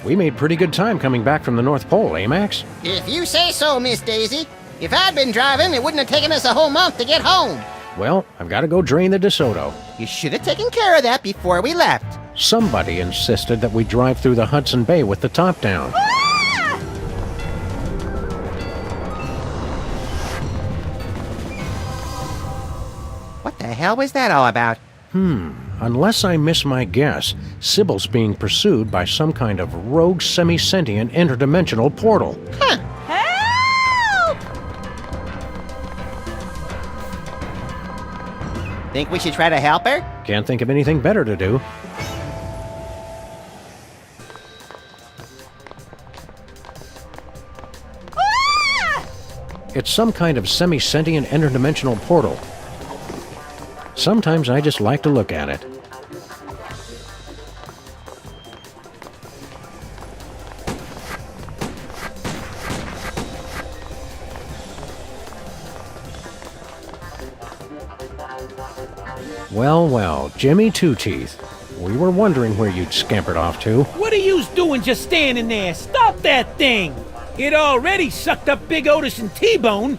We made pretty good time coming back from the North Pole, eh, Max? If you say so, Miss Daisy. If I'd been driving, it wouldn't have taken us a whole month to get home. Well, I've got to go drain the DeSoto. You should have taken care of that before we left. Somebody insisted that we drive through the Hudson Bay with the top down. What the hell was that all about? Unless I miss my guess, Sybil's being pursued by some kind of rogue semi-sentient interdimensional portal. Huh. Help! Think we should try to help her? Can't think of anything better to do. It's some kind of semi-sentient interdimensional portal. Sometimes I just like to look at it. Well, Jimmy Two-Teeth. We were wondering where you'd scampered off to. What are yous doing just standing there? Stop that thing! It already sucked up Big Otis and T-Bone.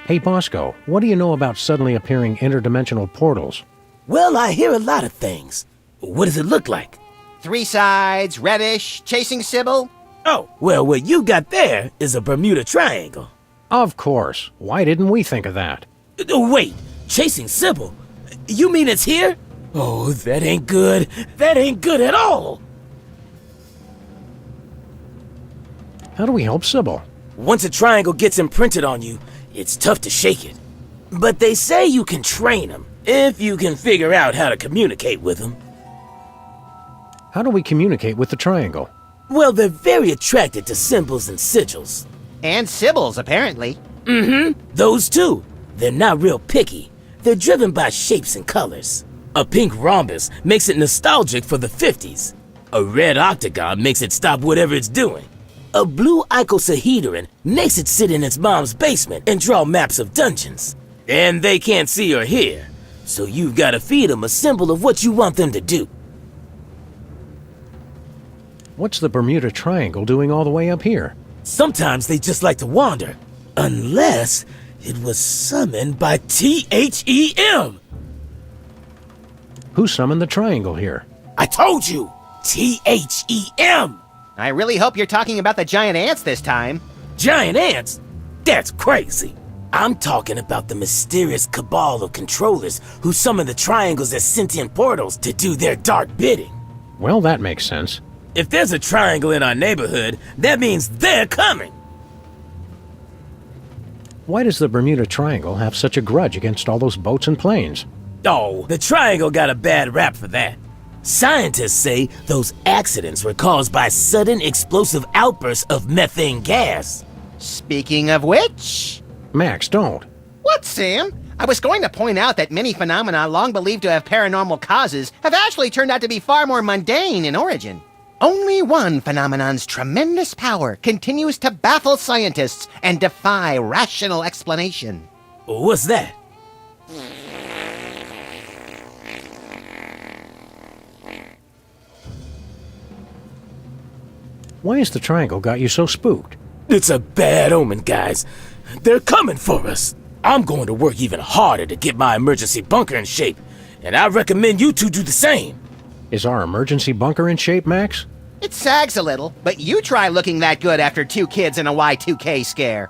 Hey, Bosco, what do you know about suddenly appearing interdimensional portals? Well, I hear a lot of things. What does it look like? 3 sides, reddish, chasing Sybil. Oh, well, what you got there is a Bermuda Triangle. Of course. Why didn't we think of that? Wait, chasing Sybil? You mean it's here? Oh, that ain't good. That ain't good at all. How do we help Sybil? Once a triangle gets imprinted on you, it's tough to shake it. But they say you can train them, if you can figure out how to communicate with them. How do we communicate with the triangle? Well, they're very attracted to symbols and sigils. And Sybil's, apparently. Those two. They're not real picky. They're driven by shapes and colors. A pink rhombus makes it nostalgic for the 50s. A red octagon makes it stop whatever it's doing. A blue icosahedron makes it sit in its mom's basement and draw maps of dungeons. And they can't see or hear, so you've got to feed them a symbol of what you want them to do. What's the Bermuda Triangle doing all the way up here? Sometimes they just like to wander, unless it was summoned by THEM. Who summoned the triangle here? I told you, THEM. I really hope you're talking about the giant ants this time. Giant ants? That's crazy. I'm talking about the mysterious cabal of controllers who summon the triangles as sentient portals to do their dark bidding. Well, that makes sense. If there's a triangle in our neighborhood, that means they're coming. Why does the Bermuda Triangle have such a grudge against all those boats and planes? Oh, the triangle got a bad rap for that. Scientists say those accidents were caused by sudden explosive outbursts of methane gas. Speaking of which... Max, don't. What, Sam? I was going to point out that many phenomena long believed to have paranormal causes have actually turned out to be far more mundane in origin. Only one phenomenon's tremendous power continues to baffle scientists and defy rational explanation. What's that? Why has the triangle got you so spooked? It's a bad omen, guys. They're coming for us. I'm going to work even harder to get my emergency bunker in shape, and I recommend you two do the same. Is our emergency bunker in shape, Max? It sags a little, but you try looking that good after 2 kids and a Y2K scare.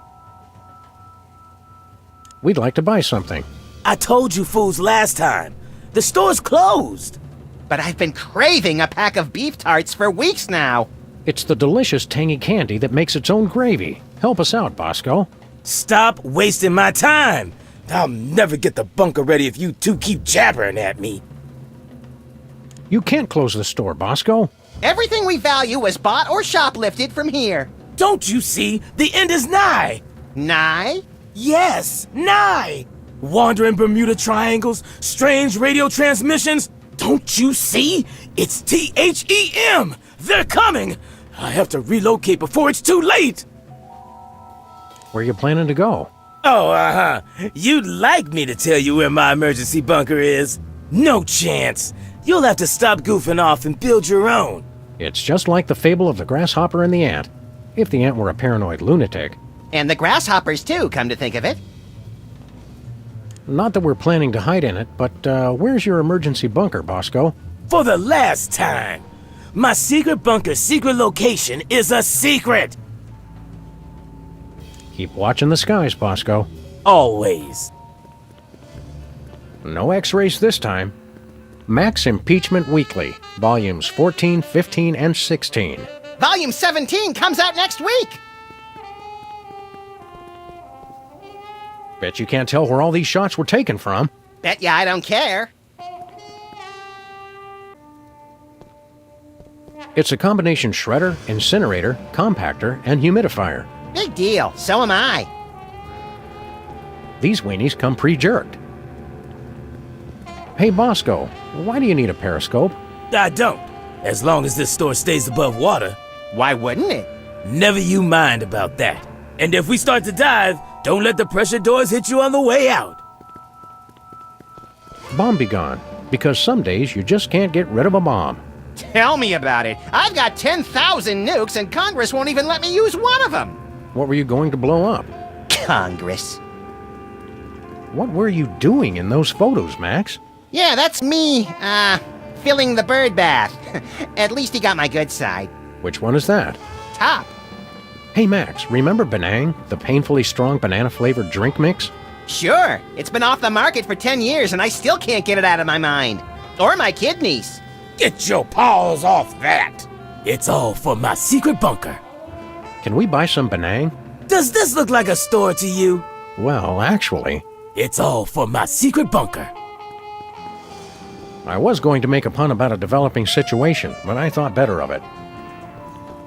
We'd like to buy something. I told you fools last time. The store's closed. But I've been craving a pack of beef tarts for weeks now. It's the delicious tangy candy that makes its own gravy. Help us out, Bosco. Stop wasting my time. I'll never get the bunker ready if you two keep jabbering at me. You can't close the store, Bosco. Everything we value was bought or shoplifted from here. Don't you see? The end is nigh. Nigh? Yes, nigh. Wandering Bermuda Triangles, strange radio transmissions. Don't you see? It's THEM. They're coming! I have to relocate before it's too late! Where you planning to go? Oh, You'd like me to tell you where my emergency bunker is? No chance. You'll have to stop goofing off and build your own. It's just like the fable of the grasshopper and the ant. If the ant were a paranoid lunatic. And the grasshoppers, too, come to think of it. Not that we're planning to hide in it, but where's your emergency bunker, Bosco? For the last time, my secret bunker's secret location is a secret! Keep watching the skies, Bosco. Always. No X-rays this time. Max Impeachment Weekly, Volumes 14, 15, and 16. Volume 17 comes out next week! Bet you can't tell where all these shots were taken from. Bet ya I don't care. It's a combination shredder, incinerator, compactor, and humidifier. Big deal, so am I. These weenies come pre-jerked. Hey, Bosco, why do you need a periscope? I don't. As long as this store stays above water. Why wouldn't it? Never you mind about that. And if we start to dive, don't let the pressure doors hit you on the way out. Bomb be gone, because some days you just can't get rid of a bomb. Tell me about it. I've got 10,000 nukes and Congress won't even let me use one of them. What were you going to blow up? Congress. What were you doing in those photos, Max? Yeah, that's me, filling the bird bath. At least he got my good side. Which one is that? Top. Hey, Max, remember Benang, the painfully strong banana-flavored drink mix? Sure. It's been off the market for 10 years and I still can't get it out of my mind. Or my kidneys. Get your paws off that! It's all for my secret bunker. Can we buy some Benang? Does this look like a store to you? Well, actually, It's all for my secret bunker. I was going to make a pun about a developing situation, but I thought better of it.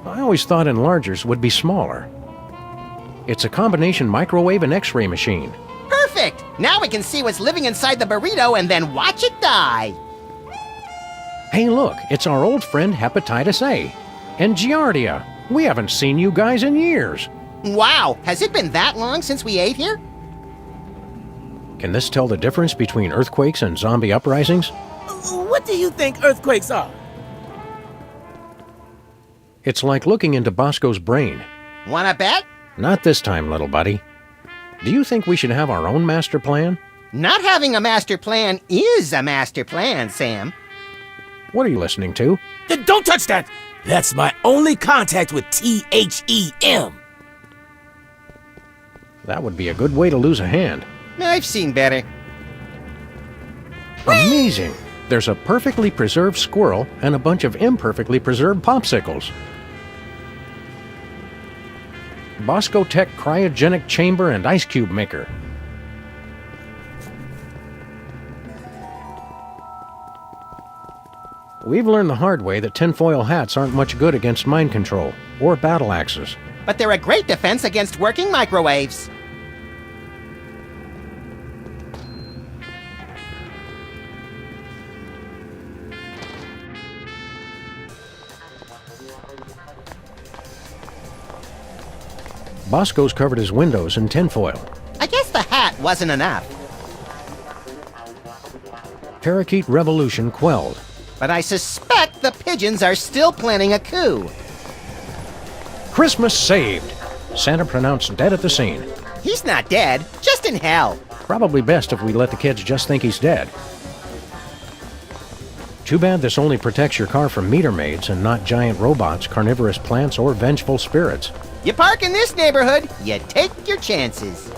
I always thought enlargers would be smaller. It's a combination microwave and X-ray machine. Perfect! Now we can see what's living inside the burrito and then watch it die. Hey, look, it's our old friend Hepatitis A. And Giardia. We haven't seen you guys in years. Wow, has it been that long since we ate here? Can this tell the difference between earthquakes and zombie uprisings? What do you think earthquakes are? It's like looking into Bosco's brain. Wanna bet? Not this time, little buddy. Do you think we should have our own master plan? Not having a master plan is a master plan, Sam. What are you listening to? Don't touch that! That's my only contact with THEM. That would be a good way to lose a hand. I've seen better. Amazing! There's a perfectly preserved squirrel and a bunch of imperfectly preserved popsicles. Bosco Tech cryogenic chamber and ice cube maker. We've learned the hard way that tinfoil hats aren't much good against mind control or battle axes. But they're a great defense against working microwaves. Bosco's covered his windows in tinfoil. I guess the hat wasn't enough. Parakeet revolution quelled. But I suspect the pigeons are still planning a coup. Christmas saved. Santa pronounced dead at the scene. He's not dead, just in hell. Probably best if we let the kids just think he's dead. Too bad this only protects your car from meter maids and not giant robots, carnivorous plants, or vengeful spirits. You park in this neighborhood, you take your chances.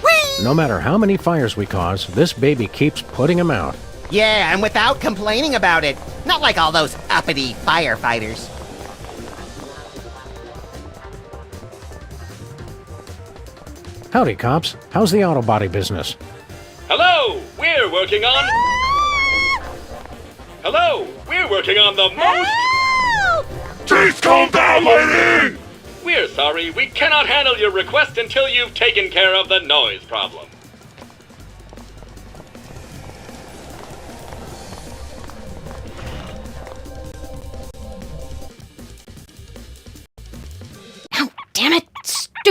Whee! No matter how many fires we cause, this baby keeps putting them out. Yeah, and without complaining about it. Not like all those uppity firefighters. Howdy, cops. How's the auto body business? Hello, we're working on... Hello, we're working on the most... Please calm down, lady! We're sorry, we cannot handle your request until you've taken care of the noise problem.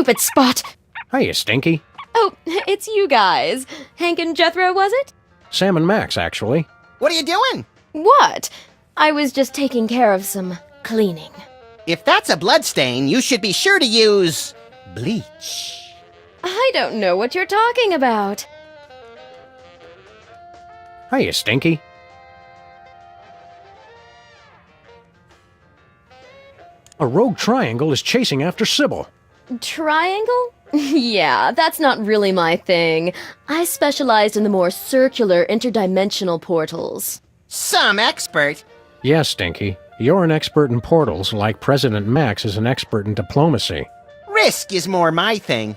stupid Spot! Hiya, Stinky. Oh, it's you guys. Hank and Jethro, was it? Sam and Max, actually. What are you doing? What? I was just taking care of some cleaning. If that's a bloodstain, you should be sure to use bleach. I don't know what you're talking about. Hiya, Stinky. A rogue triangle is chasing after Sybil. Triangle? Yeah, that's not really my thing. I specialized in the more circular interdimensional portals. Some expert. Yes, Stinky. You're an expert in portals, like President Max is an expert in diplomacy. Risk is more my thing.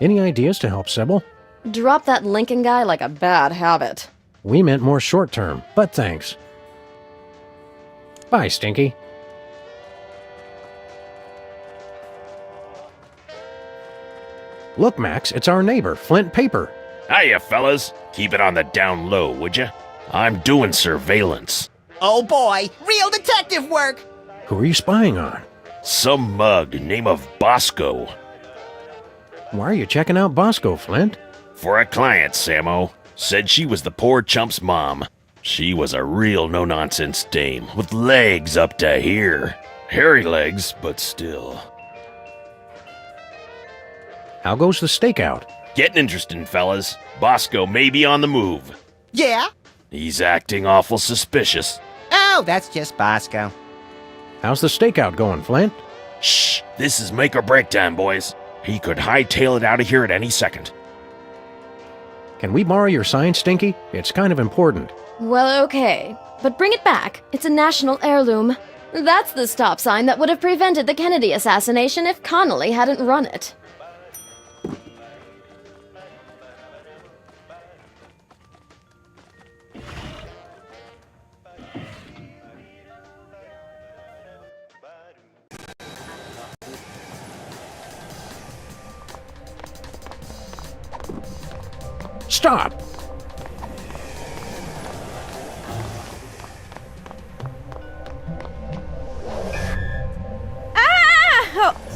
Any ideas to help Sybil? Drop that Lincoln guy like a bad habit. We meant more short-term, but thanks. Bye, Stinky. Look, Max, it's our neighbor, Flint Paper. Hiya, fellas. Keep it on the down low, would ya? I'm doing surveillance. Oh boy, real detective work! Who are you spying on? Some mug name of Bosco. Why are you checking out Bosco, Flint? For a client, Sammo. Said she was the poor chump's mom. She was a real no-nonsense dame, with legs up to here. Hairy legs, but still. How goes the stakeout? Getting interesting, fellas. Bosco may be on the move. Yeah? He's acting awful suspicious. Oh, that's just Bosco. How's the stakeout going, Flint? Shh! This is make or break time, boys. He could hightail it out of here at any second. Can we borrow your sign, Stinky? It's kind of important. Well, okay. But bring it back. It's a national heirloom. That's the stop sign that would have prevented the Kennedy assassination if Connolly hadn't run it. Stop!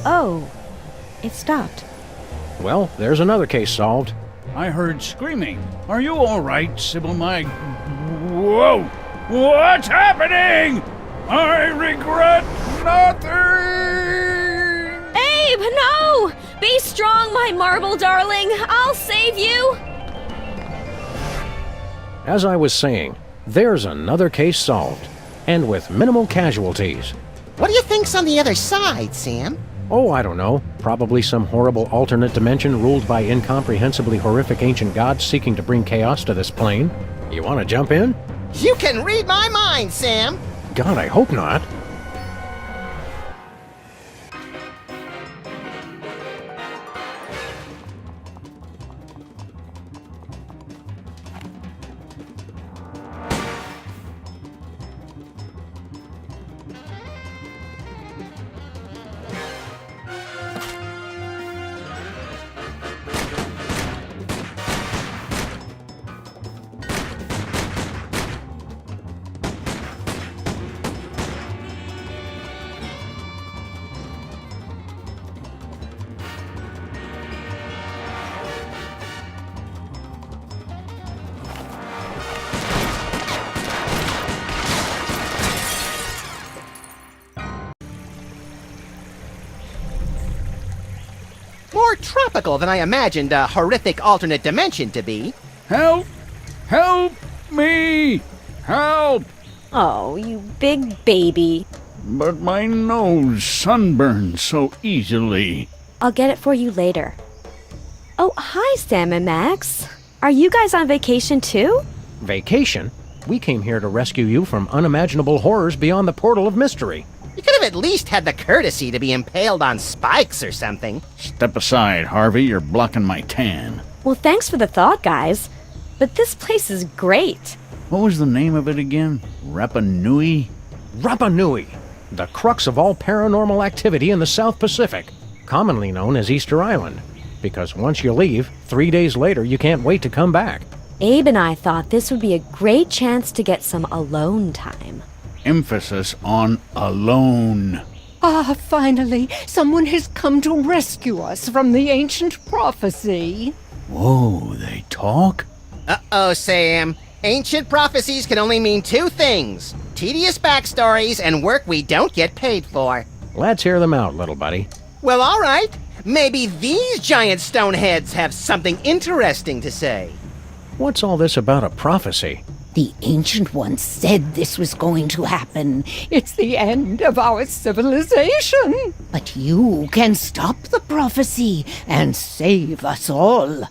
Oh, it stopped. Well, there's another case solved. I heard screaming. Are you all right, Sybil, my... Whoa! What's happening? I regret nothing! Abe, no! Be strong, my marble darling. I'll save you. As I was saying, there's another case solved, and with minimal casualties. What do you think's on the other side, Sam? Oh, I don't know. Probably some horrible alternate dimension ruled by incomprehensibly horrific ancient gods seeking to bring chaos to this plane. You want to jump in? You can read my mind, Sam! God, I hope not. More tropical than I imagined a horrific alternate dimension to be. Help! Help me! Help! Oh, you big baby. But my nose sunburns so easily. I'll get it for you later. Oh, hi, Sam and Max. Are you guys on vacation too? Vacation? We came here to rescue you from unimaginable horrors beyond the portal of mystery. You could have at least had the courtesy to be impaled on spikes or something. Step aside, Harvey. You're blocking my tan. Well, thanks for the thought, guys. But this place is great. What was the name of it again? Rapa Nui? Rapa Nui, the crux of all paranormal activity in the South Pacific, commonly known as Easter Island. Because once you leave, 3 days later you can't wait to come back. Abe and I thought this would be a great chance to get some alone time. Emphasis on alone. Ah, finally, someone has come to rescue us from the ancient prophecy. Whoa, they talk? Uh-oh, Sam. Ancient prophecies can only mean two things: tedious backstories and work we don't get paid for. Let's hear them out, little buddy. Well, all right. Maybe these giant stone heads have something interesting to say. What's all this about a prophecy? The Ancient Ones said this was going to happen. It's the end of our civilization. But you can stop the prophecy and save us all.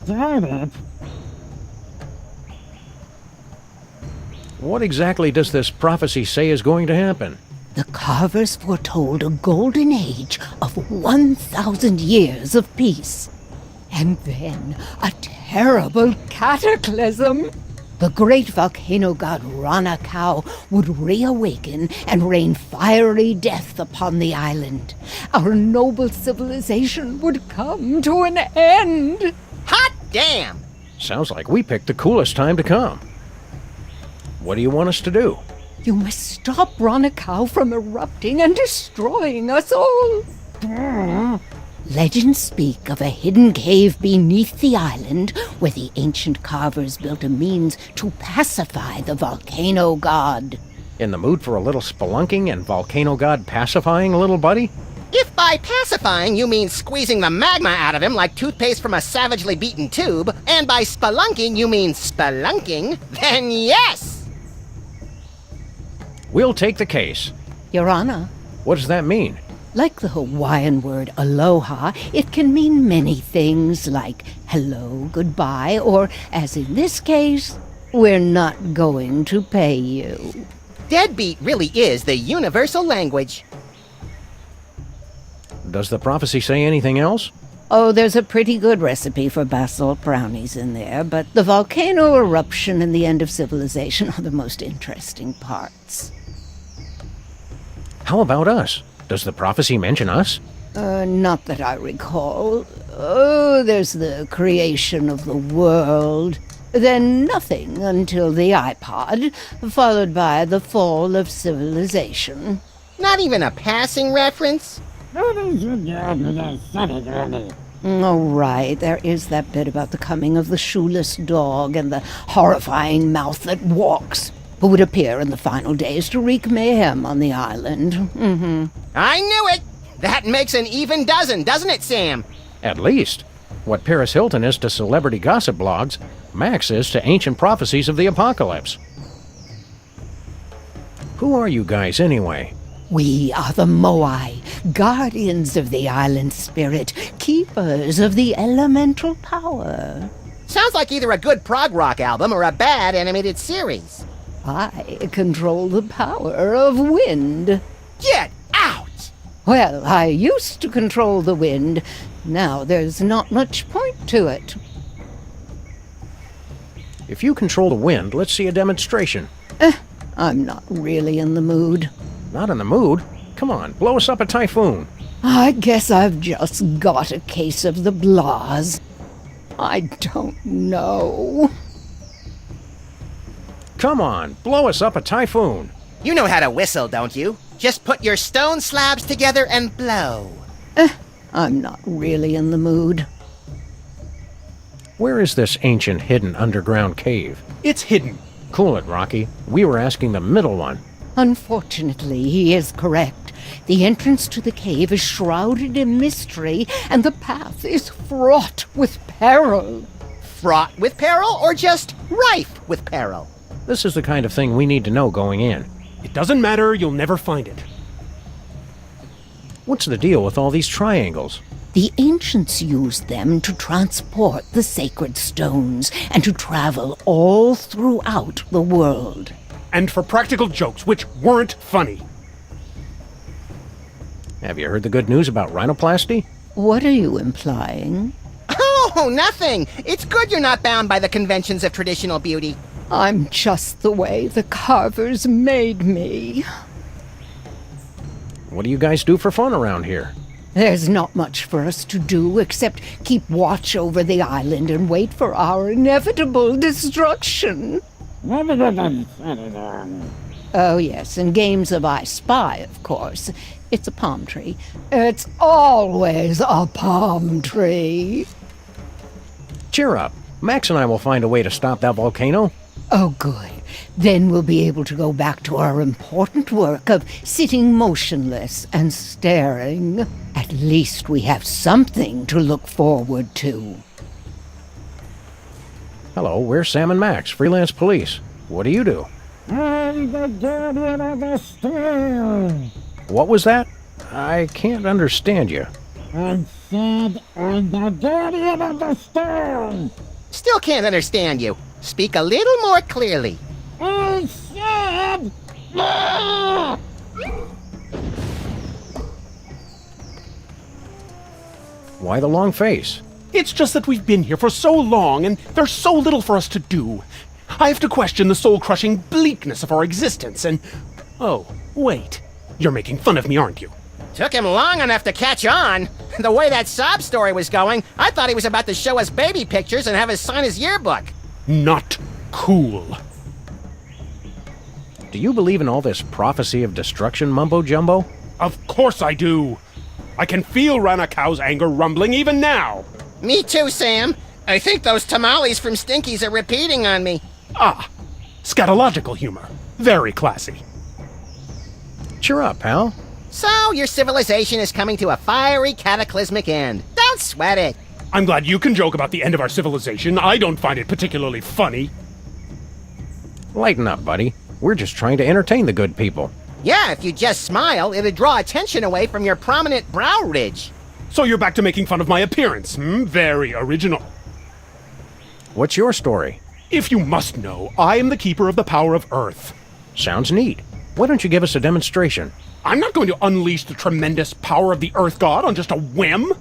What exactly does this prophecy say is going to happen? The carvers foretold a golden age of 1,000 years of peace. And then a terrible cataclysm. The great volcano god Ranakau would reawaken and rain fiery death upon the island. Our noble civilization would come to an end. Hot damn! Sounds like we picked the coolest time to come. What do you want us to do? You must stop Ranakau from erupting and destroying us all. Legends speak of a hidden cave beneath the island where the ancient carvers built a means to pacify the volcano god. In the mood for a little spelunking and volcano god pacifying, little buddy? If by pacifying you mean squeezing the magma out of him like toothpaste from a savagely beaten tube, and by spelunking you mean spelunking, then yes! We'll take the case. Your Honor, What does that mean? like the Hawaiian word aloha, it can mean many things like hello, goodbye, or, as in this case, we're not going to pay you. Deadbeat really is the universal language. Does the prophecy say anything else? Oh, there's a pretty good recipe for basalt brownies in there, but the volcano eruption and the end of civilization are the most interesting parts. How about us? Does the prophecy mention us? Not that I recall. Oh, there's the creation of the world. Then nothing until the iPod, followed by the fall of civilization. Not even a passing reference? Oh, right. There is that bit about the coming of the shoeless dog and the horrifying mouth that walks, who would appear in the final days to wreak mayhem on the island. I knew it! That makes an even dozen, doesn't it, Sam? At least. What Paris Hilton is to celebrity gossip blogs, Max is to ancient prophecies of the apocalypse. Who are you guys, anyway? We are the Moai, guardians of the island spirit, keepers of the elemental power. Sounds like either a good prog rock album or a bad animated series. I control the power of wind. Get out! Well, I used to control the wind. Now there's not much point to it. If you control the wind, let's see a demonstration. I'm not really in the mood. Not in the mood? Come on, blow us up a typhoon. I guess I've just got a case of the blahs. I don't know. Come on, blow us up a typhoon. You know how to whistle, don't you? Just put your stone slabs together and blow. I'm not really in the mood. Where is this ancient hidden underground cave? It's hidden. Cool it, Rocky. We were asking the middle one. Unfortunately, he is correct. The entrance to the cave is shrouded in mystery, and the path is fraught with peril. Fraught with peril or just rife with peril? This is the kind of thing we need to know going in. It doesn't matter, you'll never find it. What's the deal with all these triangles? The ancients used them to transport the sacred stones and to travel all throughout the world. And for practical jokes, which weren't funny. Have you heard the good news about rhinoplasty? What are you implying? Oh, nothing! It's good you're not bound by the conventions of traditional beauty. I'm just the way the carvers made me. What do you guys do for fun around here? There's not much for us to do except keep watch over the island and wait for our inevitable destruction. Oh, yes, and games of I Spy, of course. It's a palm tree. It's always a palm tree. Cheer up. Max and I will find a way to stop that volcano. Oh, good. Then we'll be able to go back to our important work of sitting motionless and staring. At least we have something to look forward to. Hello, we're Sam and Max, freelance police. What do you do? I'm the guardian of the stone. What was that? I can't understand you. I said I'm the guardian of the stone. Still can't understand you. Speak a little more clearly. I said... Why the long face? It's just that we've been here for so long, and there's so little for us to do. I have to question the soul-crushing bleakness of our existence, and... Oh, wait. You're making fun of me, aren't you? Took him long enough to catch on. The way that sob story was going, I thought he was about to show us baby pictures and have us sign his yearbook. Not cool. Do you believe in all this prophecy of destruction mumbo-jumbo? Of course I do. I can feel Ranakau's anger rumbling even now. Me too, Sam. I think those tamales from Stinky's are repeating on me. Ah, scatological humor. Very classy. Cheer up, pal. So, your civilization is coming to a fiery, cataclysmic end. Don't sweat it. I'm glad you can joke about the end of our civilization. I don't find it particularly funny. Lighten up, buddy. We're just trying to entertain the good people. Yeah, if you just smile, it'd draw attention away from your prominent brow ridge. So you're back to making fun of my appearance, Very original. What's your story? If you must know, I am the keeper of the power of Earth. Sounds neat. Why don't you give us a demonstration? I'm not going to unleash the tremendous power of the Earth God on just a whim.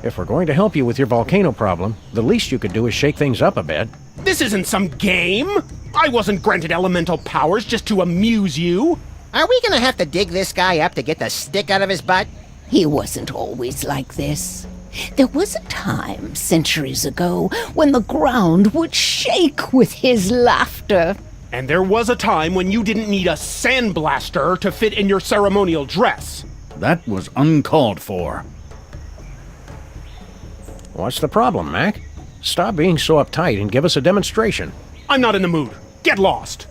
If we're going to help you with your volcano problem, the least you could do is shake things up a bit. This isn't some game. I wasn't granted elemental powers just to amuse you. Are we gonna have to dig this guy up to get the stick out of his butt? He wasn't always like this. There was a time, centuries ago, when the ground would shake with his laughter. And there was a time when you didn't need a sandblaster to fit in your ceremonial dress. That was uncalled for. What's the problem, Mac? Stop being so uptight and give us a demonstration. I'm not in the mood. Get lost.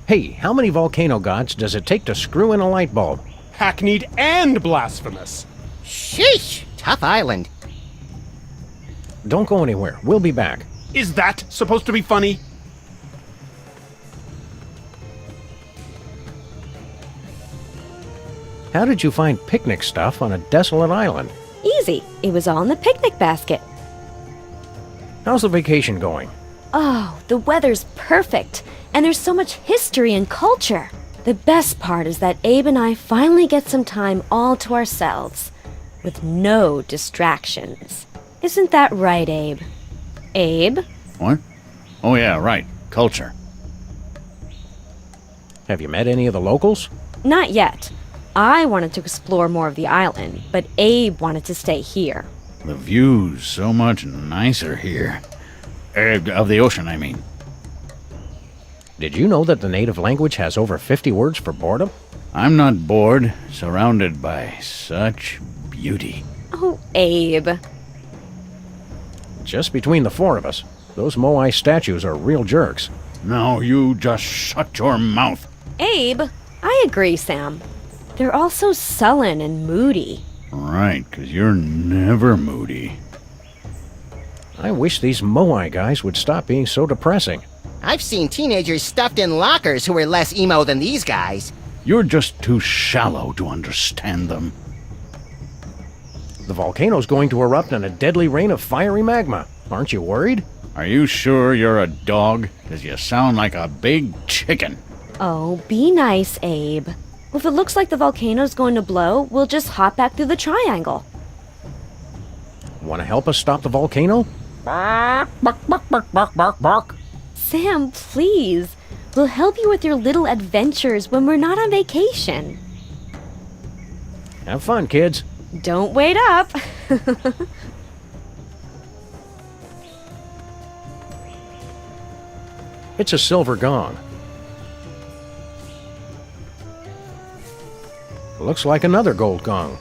Hey, how many volcano gods does it take to screw in a light bulb? Hackneyed and blasphemous. Sheesh! Tough island. Don't go anywhere. We'll be back. Is that supposed to be funny? How did you find picnic stuff on a desolate island? Easy. It was all in the picnic basket. How's the vacation going? Oh, the weather's perfect. And there's so much history and culture. The best part is that Abe and I finally get some time all to ourselves. With no distractions. Isn't that right, Abe? Abe? What? Oh yeah, right. Culture. Have you met any of the locals? Not yet. I wanted to explore more of the island, but Abe wanted to stay here. The view's so much nicer here. Of the ocean, I mean. Did you know that the native language has over 50 words for boredom? I'm not bored, surrounded by such beauty. Oh, Abe. Just between the four of us, those Moai statues are real jerks. Now you just shut your mouth. Abe, I agree, Sam. They're all so sullen and moody. Right, 'cause you're never moody. I wish these Moai guys would stop being so depressing. I've seen teenagers stuffed in lockers who were less emo than these guys. You're just too shallow to understand them. The volcano's going to erupt in a deadly rain of fiery magma. Aren't you worried? Are you sure you're a dog? 'Cause you sound like a big chicken. Oh, be nice, Abe. If it looks like the volcano's going to blow, we'll just hop back through the triangle. Want to help us stop the volcano? Bark, bark, bark, bark, bark, bark, bark. Sam, please. We'll help you with your little adventures when we're not on vacation. Have fun, kids. Don't wait up. It's a silver gong. Looks like another gold gong.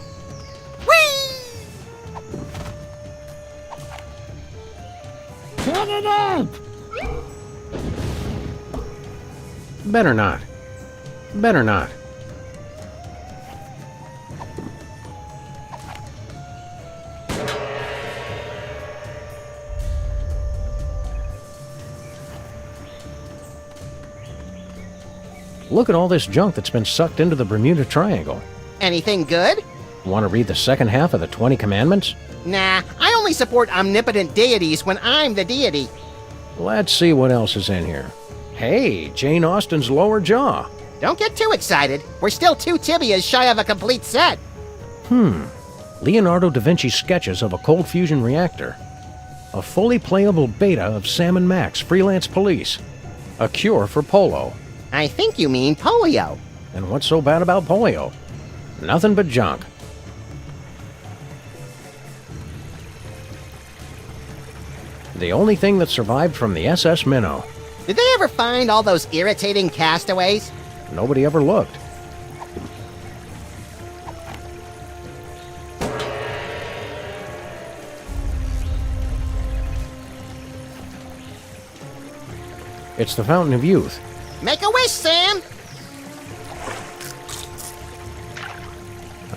Shut it up! Better not. Better not. Look at all this junk that's been sucked into the Bermuda Triangle. Anything good? Want to read the second half of the 20 Commandments? Nah, I only support omnipotent deities when I'm the deity. Let's see what else is in here. Hey, Jane Austen's lower jaw. Don't get too excited. We're still 2 tibias shy of a complete set. Leonardo da Vinci's sketches of a cold fusion reactor. A fully playable beta of Sam and Max Freelance Police. A cure for polio. I think you mean polio. And what's so bad about polio? Nothing but junk. The only thing that survived from the SS Minnow. Did they ever find all those irritating castaways? Nobody ever looked. It's the Fountain of Youth. Make a wish, Sam!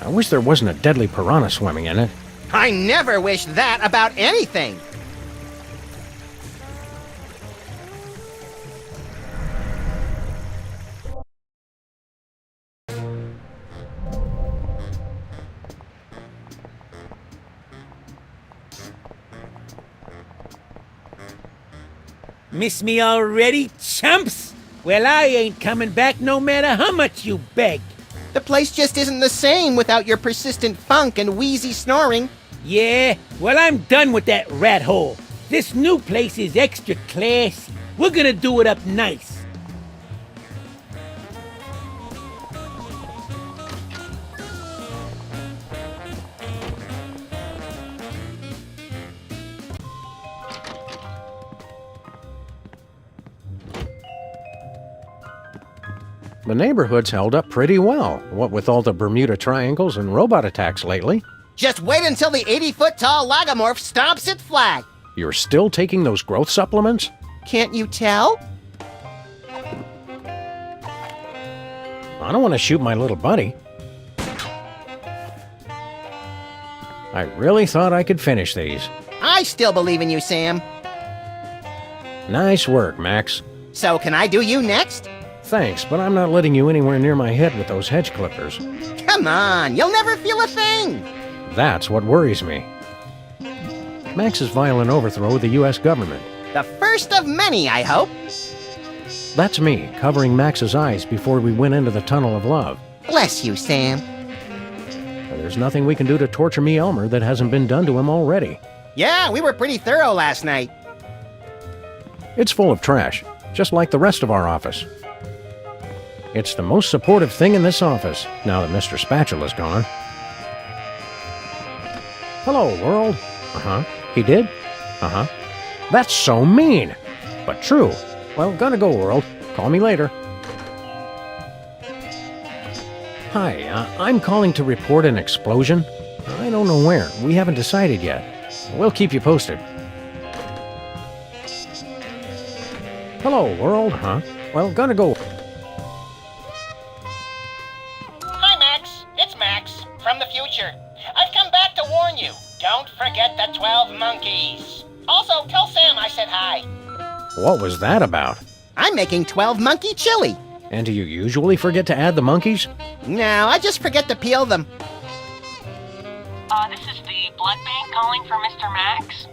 I wish there wasn't a deadly piranha swimming in it. I never wish that about anything! Miss me already, chumps? Well, I ain't coming back no matter how much you beg. The place just isn't the same without your persistent funk and wheezy snoring. Yeah, well, I'm done with that rat hole. This new place is extra classy. We're gonna do it up nice. The neighborhood's held up pretty well, what with all the Bermuda Triangles and robot attacks lately. Just wait until the 80-foot-tall lagomorph stomps it flat. You're still taking those growth supplements? Can't you tell? I don't want to shoot my little buddy. I really thought I could finish these. I still believe in you, Sam. Nice work, Max. So can I do you next? Thanks, but I'm not letting you anywhere near my head with those hedge clippers. Come on, you'll never feel a thing. That's what worries me. Max's violent overthrow of the U.S. government. The first of many, I hope. That's me, covering Max's eyes before we went into the tunnel of love. Bless you, Sam. There's nothing we can do to torture me Elmer that hasn't been done to him already. Yeah, we were pretty thorough last night. It's full of trash, just like the rest of our office. It's the most supportive thing in this office, now that Mr. Spatula's gone. Hello, world. Uh-huh. He did? Uh-huh. That's so mean! But true. Well, gotta go, world. Call me later. Hi, I'm calling to report an explosion. I don't know where. We haven't decided yet. We'll keep you posted. Hello, world. Huh? Well, gotta go. Hi, Max. It's Max from the future. I've come back to warn you. Don't forget the 12 monkeys. Also, tell Sam I said hi. What was that about? I'm making 12 monkey chili. And do you usually forget to add the monkeys? No, I just forget to peel them. This is the blood bank calling for Mr. Max.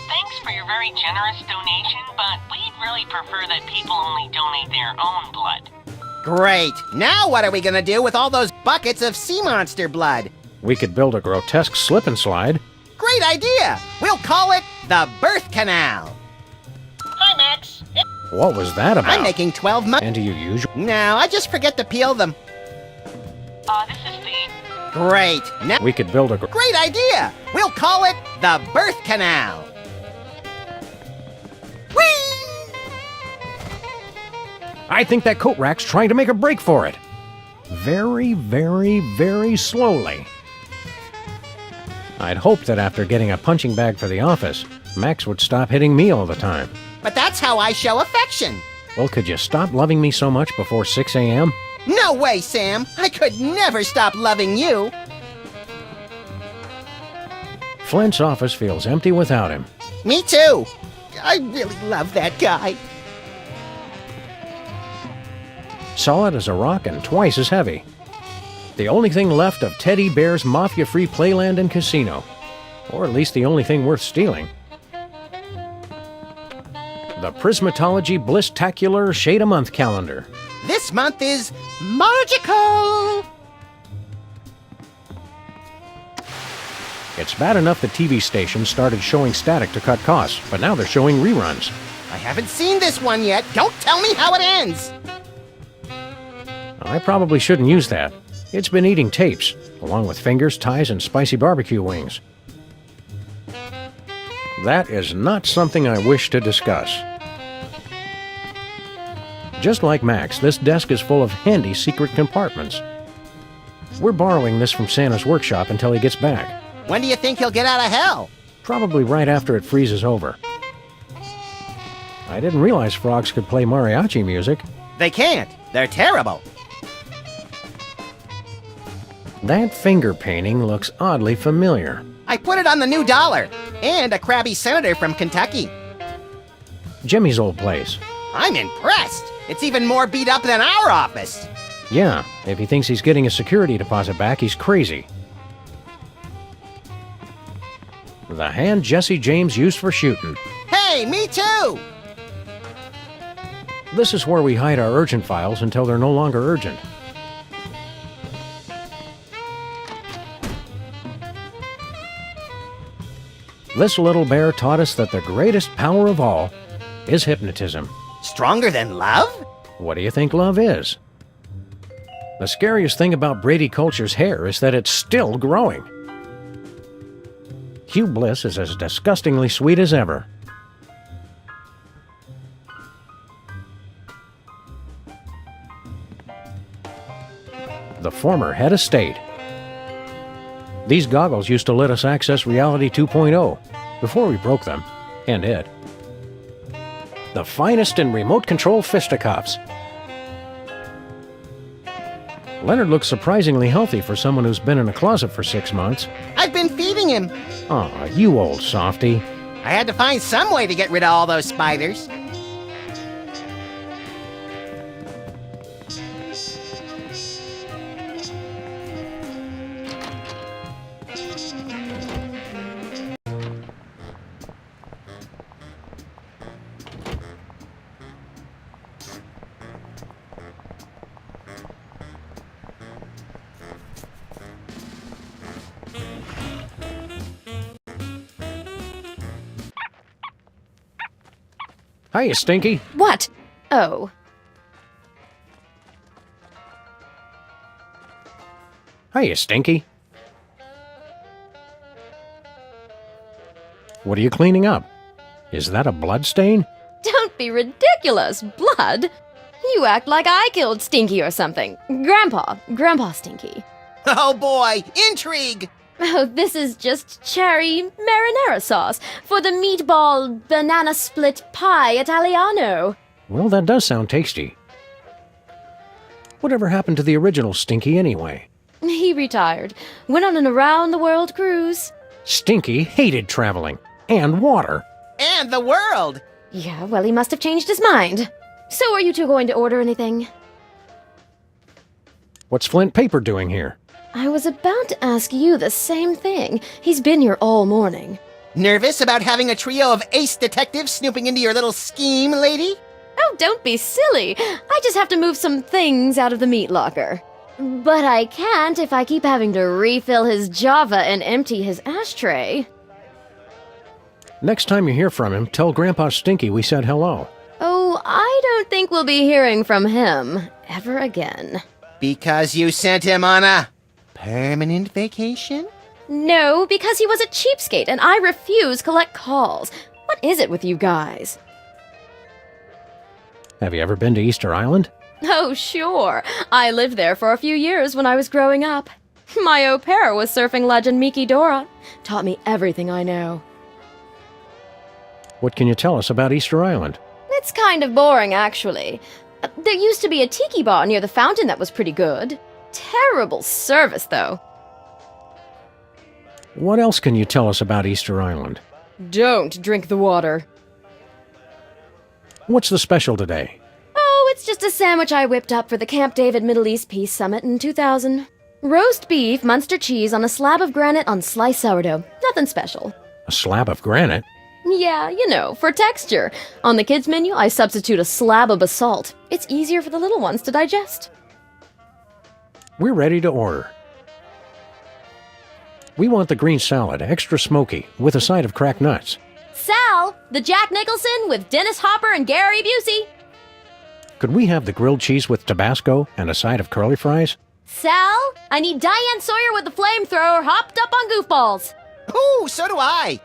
Thanks for your very generous donation, but we'd really prefer that people only donate their own blood. Great. Now what are we gonna do with all those buckets of sea monster blood? We could build a grotesque slip and slide. Great idea! We'll call it the birth canal. Hi, Max. What was that about? I'm making 12 monkeys. And do you usually... No, I just forget to peel them. This is the... Great. Now We could build a... Great idea! We'll call it the birth canal. Whee! I think that coat rack's trying to make a break for it. very, very, very slowly. I'd hoped that after getting a punching bag for the office, Max would stop hitting me all the time. But that's how I show affection. Well, could you stop loving me so much before 6 a.m.? No way, Sam. I could never stop loving you. Flint's office feels empty without him. Me too. I really love that guy. Solid as a rock and twice as heavy. The only thing left of Teddy Bear's mafia-free playland and casino. Or at least the only thing worth stealing. The Prismatology Bliss-tacular Shade-a-Month calendar. This month is magical. It's bad enough the TV stations started showing static to cut costs, but now they're showing reruns. I haven't seen this one yet. Don't tell me how it ends. I probably shouldn't use that. It's been eating tapes, along with fingers, ties, and spicy barbecue wings. That is not something I wish to discuss. Just like Max, this desk is full of handy secret compartments. We're borrowing this from Santa's workshop until he gets back. When do you think he'll get out of hell? Probably right after it freezes over. I didn't realize frogs could play mariachi music. They can't. They're terrible. That finger painting looks oddly familiar. I put it on the new dollar. And a crabby senator from Kentucky. Jimmy's old place. I'm impressed. It's even more beat up than our office. Yeah, if he thinks he's getting a security deposit back, he's crazy. The hand Jesse James used for shooting. Hey, me too! This is where we hide our urgent files until they're no longer urgent. This little bear taught us that the greatest power of all is hypnotism. Stronger than love? What do you think love is? The scariest thing about Brady Culture's hair is that it's still growing. Hugh Bliss is as disgustingly sweet as ever. The former head of state. These goggles used to let us access Reality 2.0 before we broke them, and it. The finest in remote control fisticuffs. Leonard looks surprisingly healthy for someone who's been in a closet for 6 months. I've been feeding him. Aw, you old softy. I had to find some way to get rid of all those spiders. Hiya, Stinky. What? Oh. Hiya, Stinky. What are you cleaning up? Is that a blood stain? Don't be ridiculous. Blood? You act like I killed Stinky or something. Grandpa Stinky. Oh boy, intrigue! Oh, this is just cherry marinara sauce for the meatball banana split pie Italiano. Well, that does sound tasty. Whatever happened to the original Stinky anyway? He retired. Went on an around-the-world cruise. Stinky hated traveling. And water. And the world! Yeah, well, he must have changed his mind. So are you two going to order anything? What's Flint Paper doing here? I was about to ask you the same thing. He's been here all morning. Nervous about having a trio of ace detectives snooping into your little scheme, lady? Oh, don't be silly. I just have to move some things out of the meat locker. But I can't if I keep having to refill his Java and empty his ashtray. Next time you hear from him, tell Grandpa Stinky we said hello. Oh, I don't think we'll be hearing from him ever again. Because you sent him on a permanent vacation? No, because he was a cheapskate and I refuse collect calls. What is it with you guys? Have you ever been to Easter Island? Oh, sure. I lived there for a few years when I was growing up. My au pair was surfing legend Miki Dora. Taught me everything I know. What can you tell us about Easter Island? It's kind of boring, actually. There used to be a tiki bar near the fountain that was pretty good. Terrible service, though. What else can you tell us about Easter Island? Don't drink the water. What's the special today? Oh, it's just a sandwich I whipped up for the Camp David Middle East Peace Summit in 2000. Roast beef, Munster cheese on a slab of granite on sliced sourdough. Nothing special. A slab of granite? Yeah, you know, for texture. On the kids' menu, I substitute a slab of basalt. It's easier for the little ones to digest. We're ready to order. We want the green salad, extra smoky, with a side of cracked nuts. Sal, the Jack Nicholson with Dennis Hopper and Gary Busey. Could we have the grilled cheese with Tabasco and a side of curly fries? Sal, I need Diane Sawyer with the flamethrower hopped up on goofballs. Ooh, so do I.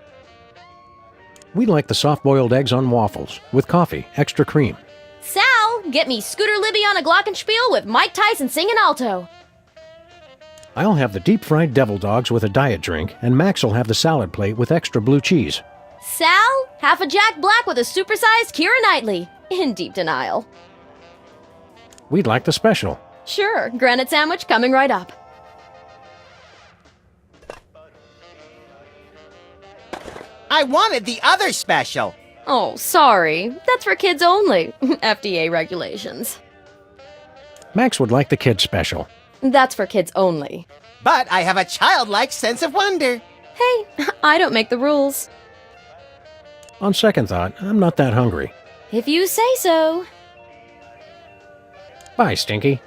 We'd like the soft-boiled eggs on waffles, with coffee, extra cream. Sal, get me Scooter Libby on a glockenspiel with Mike Tyson singing alto. I'll have the deep-fried devil dogs with a diet drink, and Max will have the salad plate with extra blue cheese. Sal, half a Jack Black with a supersized Keira Knightley, in deep denial. We'd like the special. Sure, granite sandwich coming right up. I wanted the other special. Oh, sorry. That's for kids only. FDA regulations. Max would like the kids special. That's for kids only. But I have a childlike sense of wonder. Hey, I don't make the rules. On second thought, I'm not that hungry. If you say so. Bye, Stinky.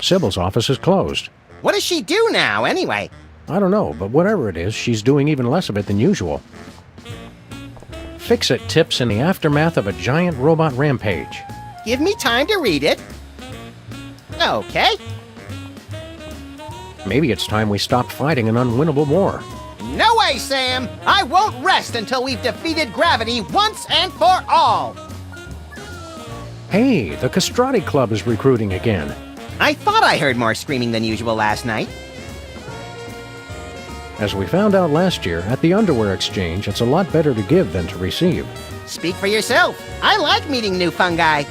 Sybil's office is closed. What does she do now, anyway? I don't know, but whatever it is, she's doing even less of it than usual. Fix-It tips in the aftermath of a giant robot rampage. Give me time to read it. Okay. Maybe it's time we stopped fighting an unwinnable war. No way, Sam! I won't rest until we've defeated gravity once and for all! Hey, the Castrati Club is recruiting again. I thought I heard more screaming than usual last night. As we found out last year, at the underwear exchange, it's a lot better to give than to receive. Speak for yourself. I like meeting new fungi.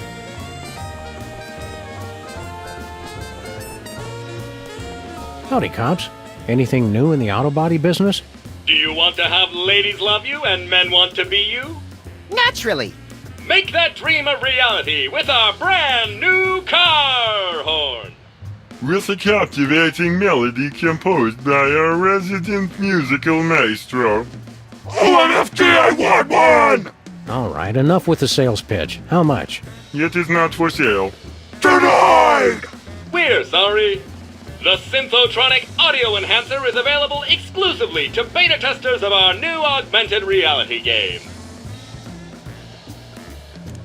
Howdy, cops. Anything new in the auto body business? Do you want to have ladies love you and men want to be you? Naturally. Make that dream a reality with our brand new car horn. With a captivating melody composed by our resident musical maestro. OMFG, I want one! All right, enough with the sales pitch. How much? It is not for sale. Denied! We're sorry. The Synthotronic Audio Enhancer is available exclusively to beta testers of our new augmented reality game.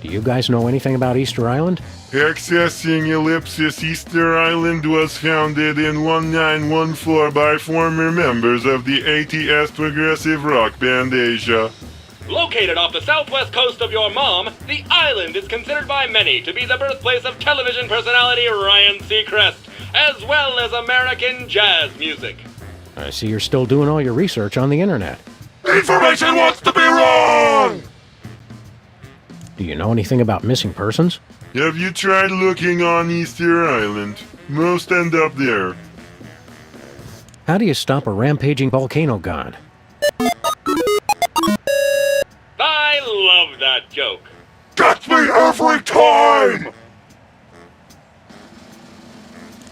Do you guys know anything about Easter Island? Accessing Ellipsis Easter Island was founded in 1914 by former members of the ATS progressive rock band Asia. Located off the southwest coast of your mom, the island is considered by many to be the birthplace of television personality Ryan Seacrest, as well as American jazz music. I see you're still doing all your research on the internet. Information wants to be wrong! Do you know anything about missing persons? Have you tried looking on Easter Island? Most end up there. How do you stop a rampaging volcano god? I love that joke. Gets me every time!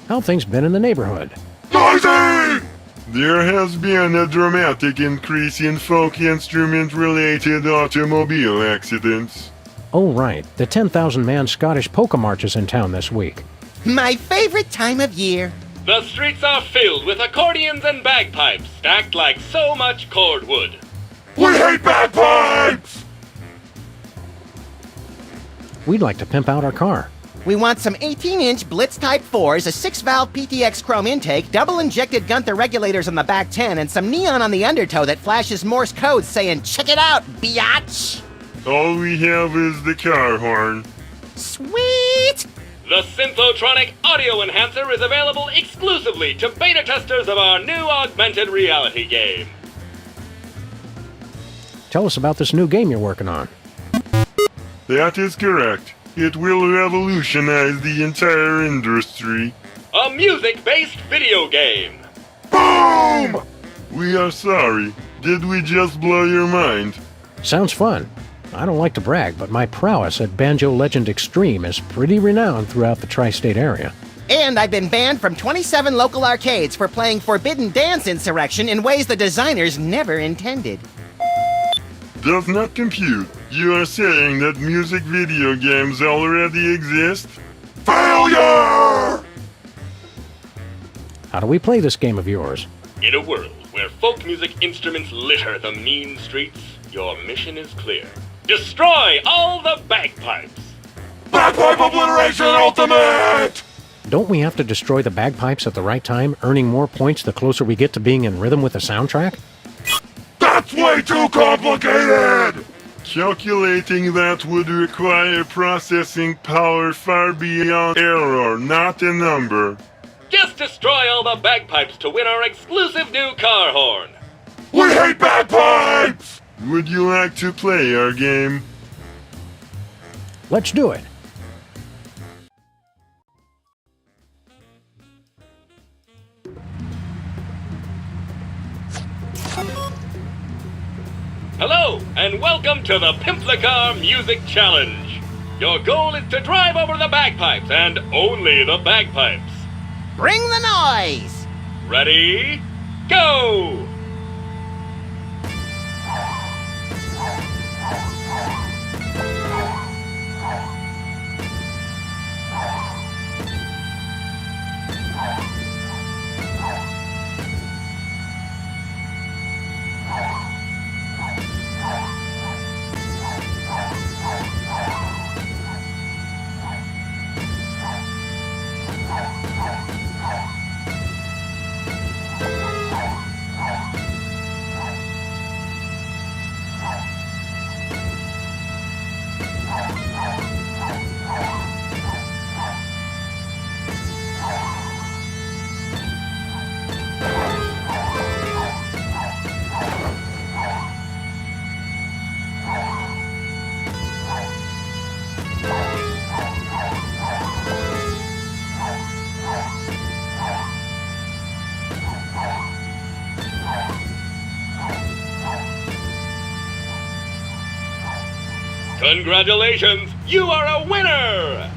How things been in the neighborhood? Noisy! There has been a dramatic increase in folk instrument-related automobile accidents. Oh, right. The 10,000-man Scottish polka march is in town this week. My favorite time of year. The streets are filled with accordions and bagpipes stacked like so much cordwood. We hate bagpipes! We'd like to pimp out our car. We want some 18-inch Blitz Type 4s, a 6-valve PTX chrome intake, double-injected Gunther regulators on the back 10, and some neon on the undertow that flashes Morse code saying, "Check it out, biatch!" All we have is the car horn. Sweet! The Synthotronic audio enhancer is available exclusively to beta testers of our new augmented reality game. Tell us about this new game you're working on. That is correct. It will revolutionize the entire industry. A music-based video game. Boom! We are sorry. Did we just blow your mind? Sounds fun. I don't like to brag, but my prowess at Banjo Legend Extreme is pretty renowned throughout the tri-state area. And I've been banned from 27 local arcades for playing Forbidden Dance Insurrection in ways the designers never intended. Does not compute. You are saying that music video games already exist? Failure! How do we play this game of yours? In a world where folk music instruments litter the mean streets, your mission is clear. Destroy all the bagpipes! Bagpipe Obliteration Ultimate! Don't we have to destroy the bagpipes at the right time, earning more points the closer we get to being in rhythm with the soundtrack? That's way too complicated! Calculating that would require processing power far beyond error, not a number. Just destroy all the bagpipes to win our exclusive new car horn! We hate bagpipes! Would you like to play our game? Let's do it. Hello, and welcome to the Pimplicar Music Challenge. Your goal is to drive over the bagpipes, and only the bagpipes. Bring the noise! Ready? Go! Congratulations! You are a winner!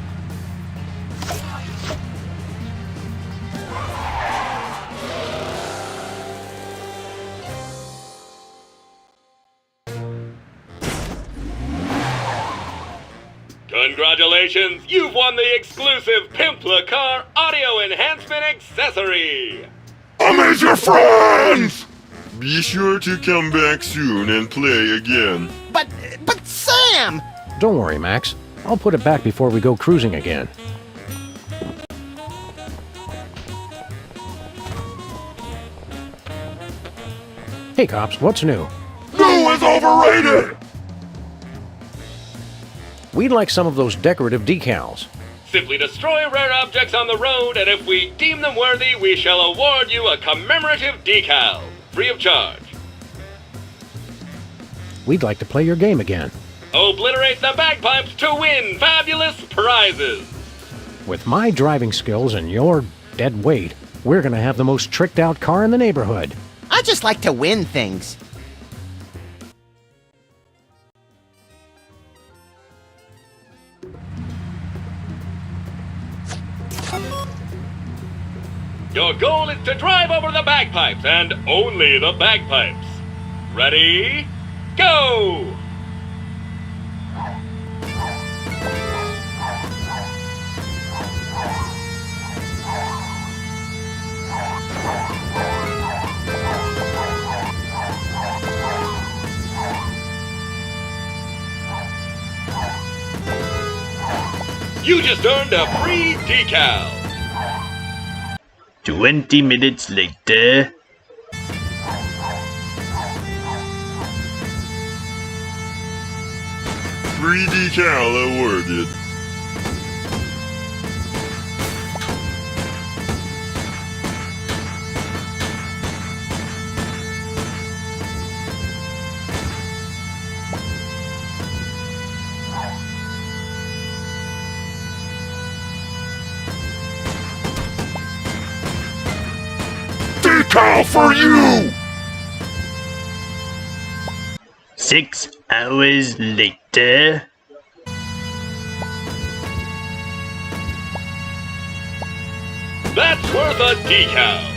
Congratulations! You've won the exclusive Pimplicar Audio Enhancement Accessory! Amaze your friends! Be sure to come back soon and play again. But Sam! Don't worry, Max. I'll put it back before we go cruising again. Hey, cops, what's new? New is overrated! We'd like some of those decorative decals. Simply destroy rare objects on the road, and if we deem them worthy, we shall award you a commemorative decal, free of charge. We'd like to play your game again. Obliterate the bagpipes to win fabulous prizes! With my driving skills and your dead weight, we're gonna have the most tricked-out car in the neighborhood. I just like to win things. Your goal is to drive over the bagpipes, and only the bagpipes. Ready? Go! You just earned a free decal. 20 minutes later. Free decal awarded. Decal for you! 6 hours later. That's worth a decal.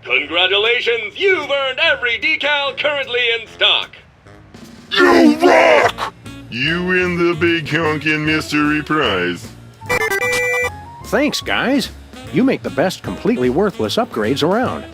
Congratulations, you've earned every decal currently in stock. You rock! You win the big honkin' mystery prize. Thanks, guys. You make the best completely worthless upgrades around.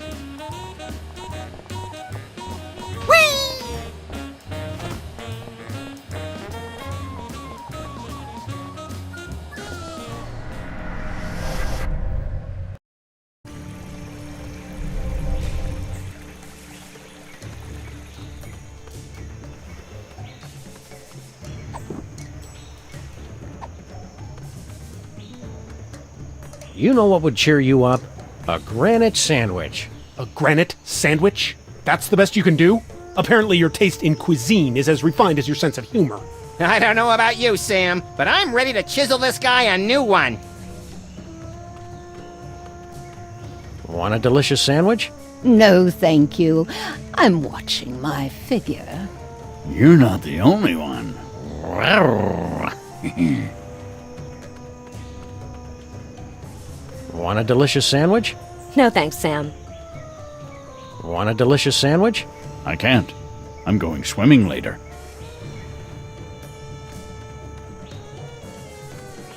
You know what would cheer you up? A granite sandwich. A granite sandwich? That's the best you can do? Apparently your taste in cuisine is as refined as your sense of humor. I don't know about you, Sam, but I'm ready to chisel this guy a new one. Want a delicious sandwich? No, thank you. I'm watching my figure. You're not the only one. Want a delicious sandwich? No thanks, Sam. Want a delicious sandwich? I can't. I'm going swimming later.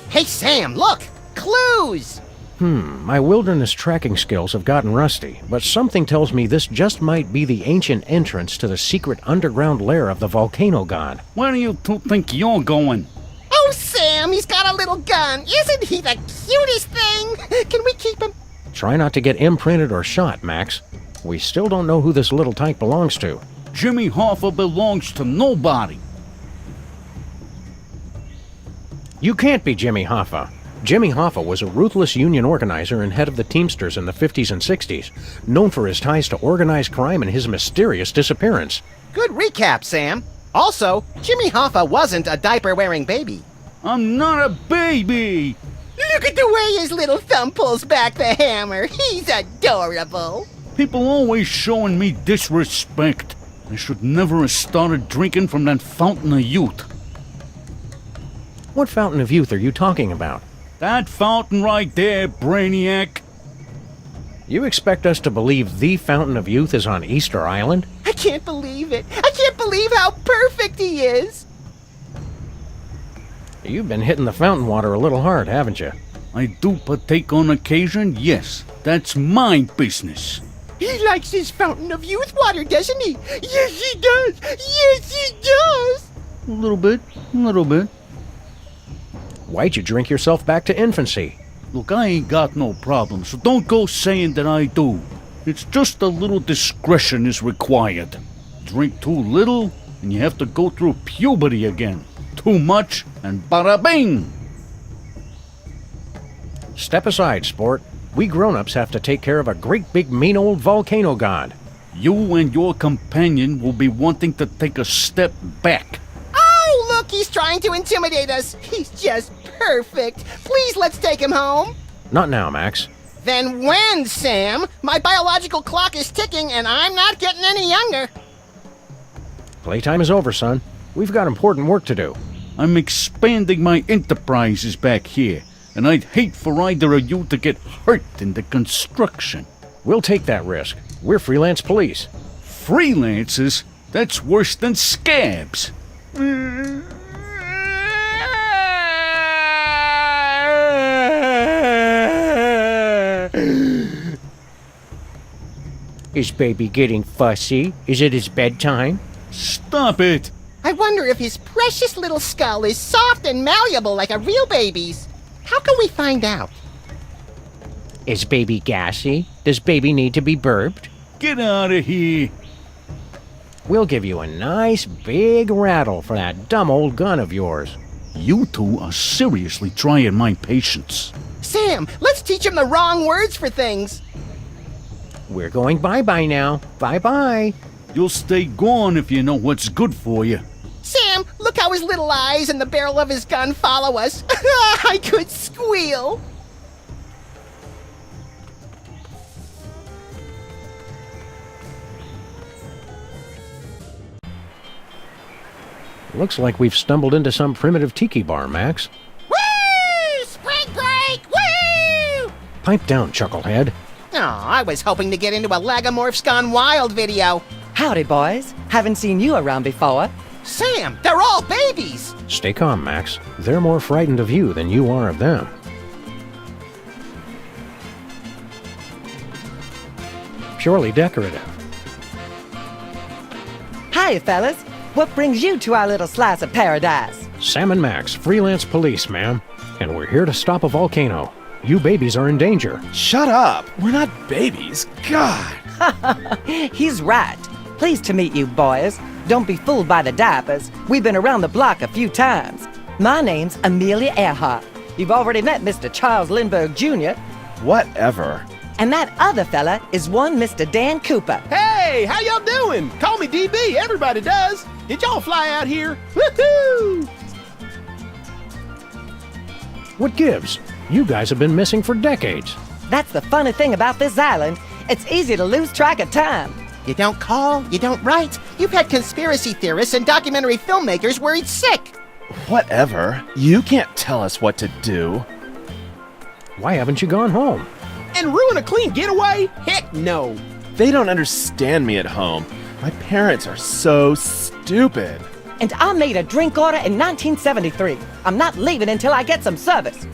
Hey, Sam, look! Clues! My wilderness tracking skills have gotten rusty, but something tells me this just might be the ancient entrance to the secret underground lair of the volcano god. Where do you two think you're going? Oh, Sam, he's got a little gun. Isn't he the cutest thing? Can we keep him? Try not to get imprinted or shot, Max. We still don't know who this little tyke belongs to. Jimmy Hoffa belongs to nobody. You can't be Jimmy Hoffa. Jimmy Hoffa was a ruthless union organizer and head of the Teamsters in the 50s and 60s, known for his ties to organized crime and his mysterious disappearance. Good recap, Sam. Also, Jimmy Hoffa wasn't a diaper-wearing baby. I'm not a baby! Look at the way his little thumb pulls back the hammer. He's adorable. People always showing me disrespect. I should never have started drinking from that fountain of youth. What fountain of youth are you talking about? That fountain right there, Brainiac. You expect us to believe the fountain of youth is on Easter Island? I can't believe it. I can't believe how perfect he is. You've been hitting the fountain water a little hard, haven't you? I do partake on occasion, yes. That's my business. He likes his fountain of youth water, doesn't he? Yes, he does. Yes, he does. A little bit, a little bit. Why'd you drink yourself back to infancy? Look, I ain't got no problem, so don't go saying that I do. It's just a little discretion is required. Drink too little, and you have to go through puberty again. Too much, and bada bing! Step aside, sport. We grown-ups have to take care of a great big mean old volcano god. You and your companion will be wanting to take a step back. Oh, look, he's trying to intimidate us. He's just perfect. Please, let's take him home. Not now, Max. Then when, Sam? My biological clock is ticking, and I'm not getting any younger. Playtime is over, son. We've got important work to do. I'm expanding my enterprises back here, and I'd hate for either of you to get hurt in the construction. We'll take that risk. We're freelance police. Freelancers? That's worse than scabs. Is baby getting fussy? Is it his bedtime? Stop it! I wonder if his precious little skull is soft and malleable like a real baby's. How can we find out? Is baby gassy? Does baby need to be burped? Get out of here! We'll give you a nice big rattle for that dumb old gun of yours. You two are seriously trying my patience. Sam, let's teach him the wrong words for things. We're going bye-bye now. Bye-bye. You'll stay gone if you know what's good for you. Sam, look how his little eyes and the barrel of his gun follow us. I could squeal. Looks like we've stumbled into some primitive tiki bar, Max. Woo! Spring break! Woo! Pipe down, Chucklehead. Oh, I was hoping to get into a Lagomorphs Gone Wild video. Howdy, boys. Haven't seen you around before. Sam, they're all babies! Stay calm, Max. They're more frightened of you than you are of them. Purely decorative. Hiya, fellas. What brings you to our little slice of paradise? Sam and Max, freelance police, ma'am. And we're here to stop a volcano. You babies are in danger. Shut up! We're not babies. God! He's right. Pleased to meet you, boys. Don't be fooled by the diapers. We've been around the block a few times. My name's Amelia Earhart. You've already met Mr. Charles Lindbergh Jr. Whatever. And that other fella is one Mr. Dan Cooper. Hey, how y'all doing? Call me DB, everybody does. Did y'all fly out here? Woohoo! What gives? You guys have been missing for decades. That's the funny thing about this island. It's easy to lose track of time. You don't call, you don't write. You've had conspiracy theorists and documentary filmmakers worried sick. Whatever. You can't tell us what to do. Why haven't you gone home? And ruin a clean getaway? Heck no. They don't understand me at home. My parents are so stupid. And I made a drink order in 1973. I'm not leaving until I get some service.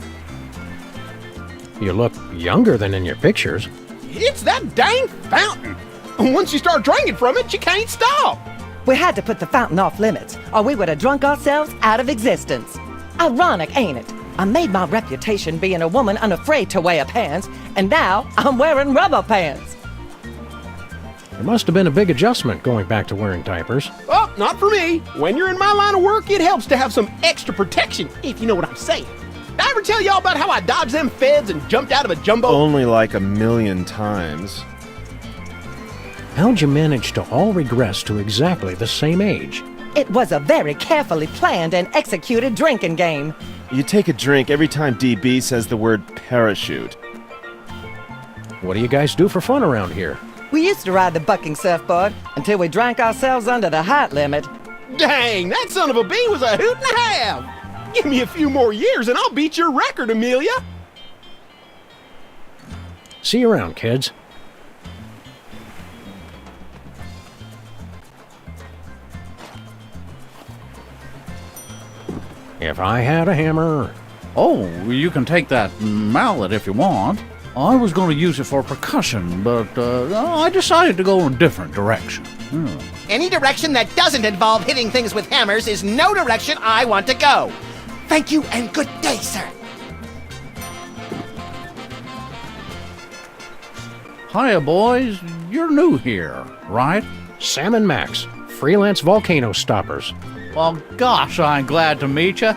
You look younger than in your pictures. It's that dang fountain. Once you start drinking from it, you can't stop. We had to put the fountain off limits, or we would have drunk ourselves out of existence. Ironic, ain't it? I made my reputation being a woman unafraid to wear pants, and now I'm wearing rubber pants. It must have been a big adjustment going back to wearing diapers. Oh, not for me. When you're in my line of work, it helps to have some extra protection, if you know what I'm saying. Did I ever tell y'all about how I dodged them feds and jumped out of a jumbo? Only like 1,000,000 times. How'd you manage to all regress to exactly the same age? It was a very carefully planned and executed drinking game. You take a drink every time DB says the word parachute. What do you guys do for fun around here? We used to ride the bucking surfboard until we drank ourselves under the height limit. Dang, that son of a bee was a hoot and a half. Give me a few more years and I'll beat your record, Amelia. See you around, kids. If I had a hammer... Oh, you can take that mallet if you want. I was going to use it for percussion, but I decided to go in a different direction. Any direction that doesn't involve hitting things with hammers is no direction I want to go. Thank you and good day, sir. Hiya, boys. You're new here, right? Sam and Max, freelance volcano stoppers. Well, gosh, I'm glad to meet you.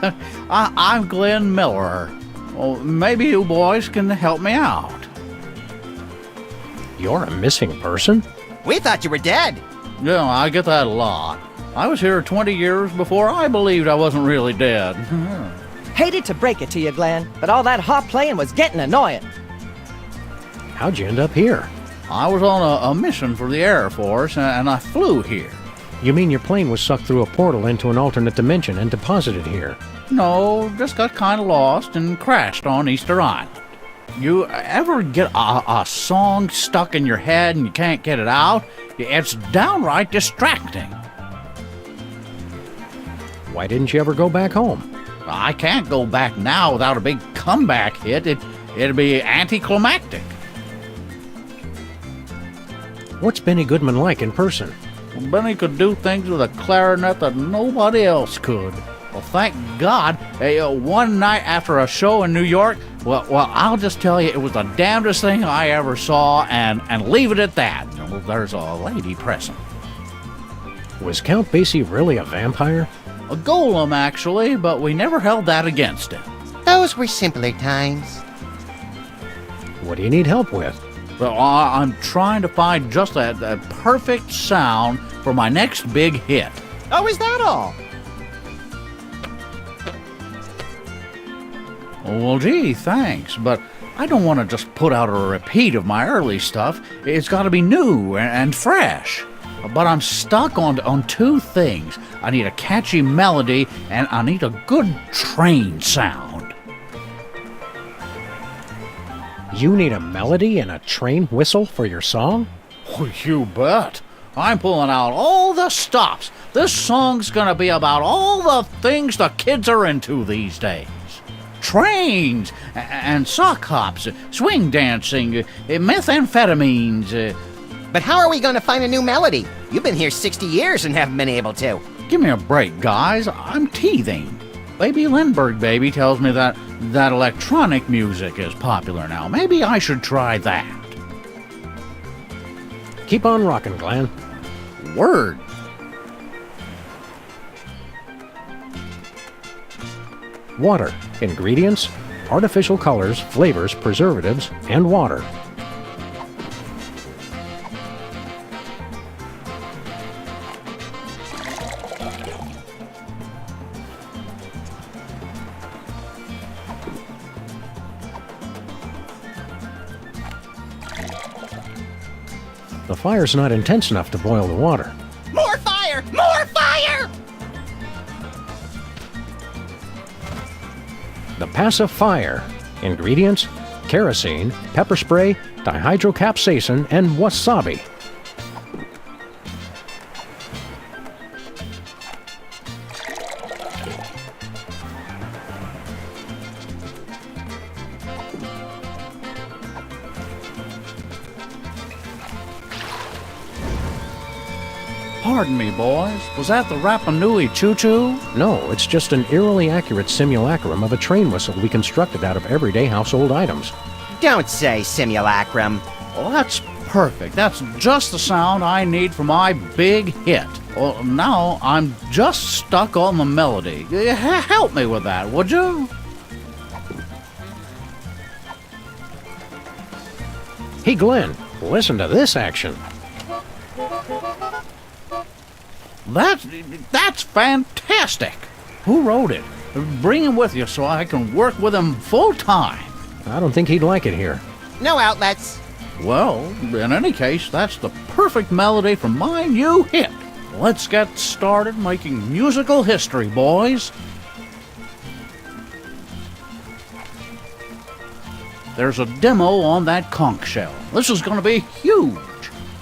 I'm Glenn Miller. Well, maybe you boys can help me out. You're a missing person? We thought you were dead. Yeah, I get that a lot. I was here 20 years before I believed I wasn't really dead. Hated to break it to you, Glenn, but all that harp playing was getting annoying. How'd you end up here? I was on a mission for the Air Force, and I flew here. You mean your plane was sucked through a portal into an alternate dimension and deposited here? No, just got kind of lost and crashed on Easter Island. You ever get a song stuck in your head and you can't get it out? It's downright distracting. Why didn't you ever go back home? I can't go back now without a big comeback hit. It'd be anticlimactic. What's Benny Goodman like in person? Benny could do things with a clarinet that nobody else could. Well, thank God. One night after a show in New York, well, I'll just tell you, it was the damnedest thing I ever saw, and leave it at that. Well, there's a lady present. Was Count Basie really a vampire? A golem, actually, but we never held that against him. Those were simpler times. What do you need help with? Well, I'm trying to find just that perfect sound for my next big hit. Oh, is that all? Well, gee, thanks, but I don't want to just put out a repeat of my early stuff. It's got to be new and fresh. But I'm stuck on two things. I need a catchy melody, and I need a good train sound. You need a melody and a train whistle for your song? Oh, you bet. I'm pulling out all the stops. This song's gonna be about all the things the kids are into these days. Trains, and sock hops, swing dancing, methamphetamines. But how are we going to find a new melody? You've been here 60 years and haven't been able to. Give me a break, guys. I'm teething. Baby Lindbergh Baby tells me that electronic music is popular now. Maybe I should try that. Keep on rocking, Glenn. Word. Water. Ingredients: artificial colors, flavors, preservatives, and water. The fire's not intense enough to boil the water. More fire! More fire! The pacifier. Ingredients: kerosene, pepper spray, dihydrocapsaicin, and wasabi. Pardon me, boys. Was that the Rapa Nui Choo-Choo? No, it's just an eerily accurate simulacrum of a train whistle we constructed out of everyday household items. Don't say simulacrum. Well, that's perfect. That's just the sound I need for my big hit. Well, now I'm just stuck on the melody. Help me with that, would you? Hey, Glenn, listen to this action. That's fantastic. Who wrote it? Bring him with you so I can work with him full time. I don't think he'd like it here. No outlets. Well, in any case, that's the perfect melody for my new hit. Let's get started making musical history, boys. There's a demo on that conch shell. This is going to be huge.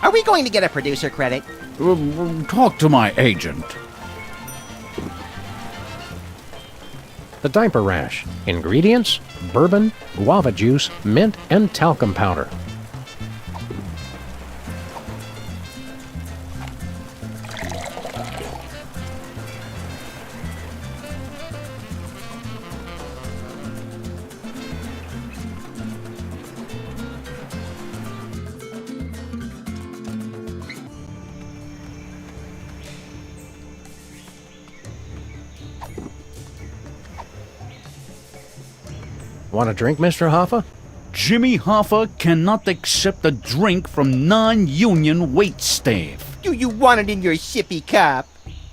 Are we going to get a producer credit? Talk to my agent. The diaper rash. Ingredients: bourbon, guava juice, mint, and talcum powder. Want a drink, Mr. Hoffa? Jimmy Hoffa cannot accept a drink from non-union waitstaff. Do you want it in your sippy cup?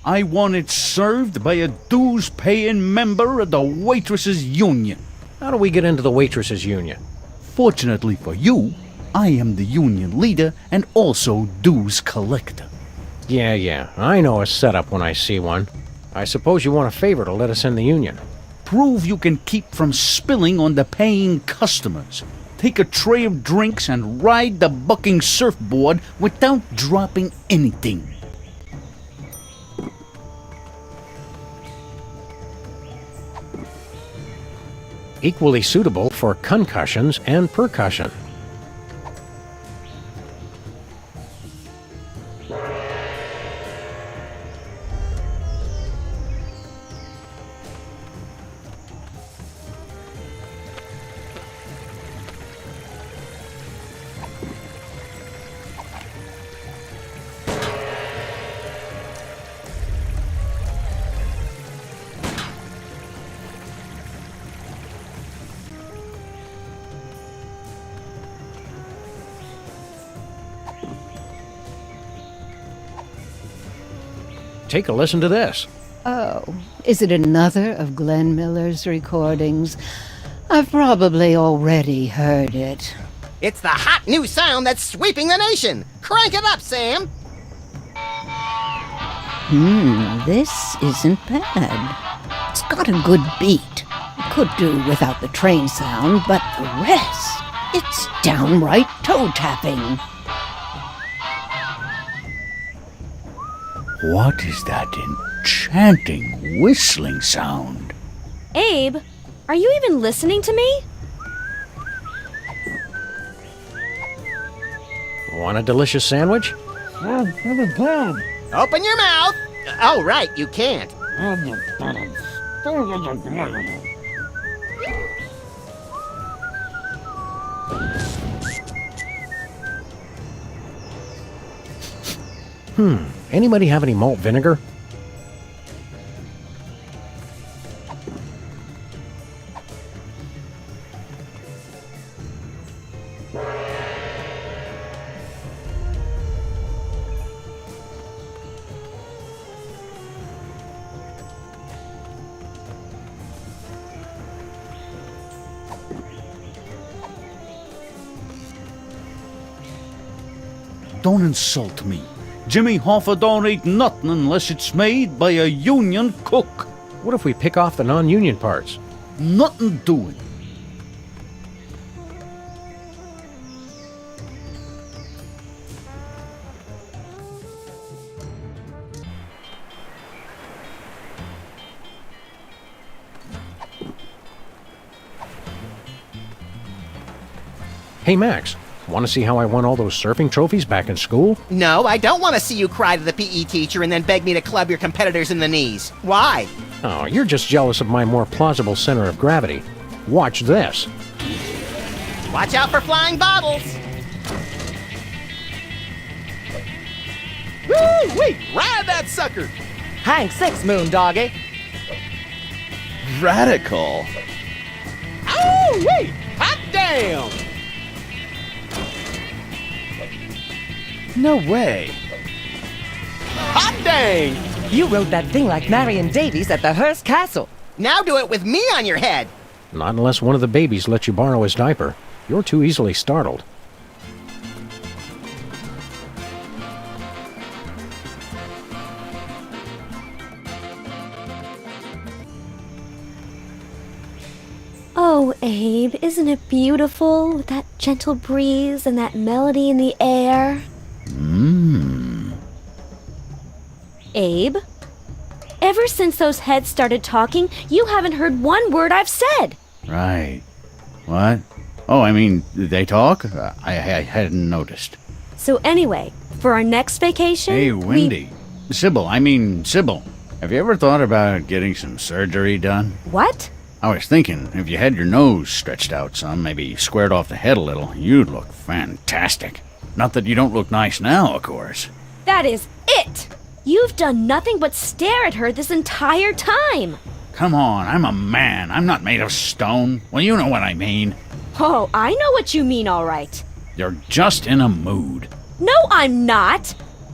I want it served by a dues-paying member of the Waitresses Union. How do we get into the Waitresses Union? Fortunately for you, I am the union leader and also dues collector. Yeah, I know a setup when I see one. I suppose you want a favor to let us in the union. Prove you can keep from spilling on the paying customers. Take a tray of drinks and ride the bucking surfboard without dropping anything. Equally suitable for concussions and percussion. take a listen to this. Oh, is it another of Glenn Miller's recordings? I've probably already heard it. It's the hot new sound that's sweeping the nation. Crank it up, Sam. This isn't bad. It's got a good beat. I could do without the train sound, but the rest, it's downright toe-tapping. What is that enchanting whistling sound? Abe, are you even listening to me? Want a delicious sandwich? Open your mouth. Oh, right, you can't. Anybody have any malt vinegar? Don't insult me. Jimmy Hoffa don't eat nothing unless it's made by a union cook. What if we pick off the non-union parts? Nothing doing. Hey, Max, want to see how I won all those surfing trophies back in school? No, I don't want to see you cry to the PE teacher and then beg me to club your competitors in the knees. Why? Oh, you're just jealous of my more plausible center of gravity. Watch this. Watch out for flying bottles. Woo-wee! Ride that sucker! Hang six, moon doggy. Radical. Oh, wait! Hot damn! No way. Hot dang! You rode that thing like Marion Davies at the Hearst Castle. Now do it with me on your head. Not unless one of the babies lets you borrow his diaper. You're too easily startled. Oh, Abe, isn't it beautiful with that gentle breeze and that melody in the air? Abe, ever since those heads started talking, you haven't heard one word I've said. Right. What? Oh, I mean, they talk? I hadn't noticed. So anyway, for our next vacation... Hey, Wendy. Sybil, have you ever thought about getting some surgery done? What? I was thinking, if you had your nose stretched out some, maybe squared off the head a little, you'd look fantastic. Not that you don't look nice now, of course. That is it! You've done nothing but stare at her this entire time. Come on, I'm a man. I'm not made of stone. Well, you know what I mean. Oh, I know what you mean, all right. You're just in a mood. No, I'm not.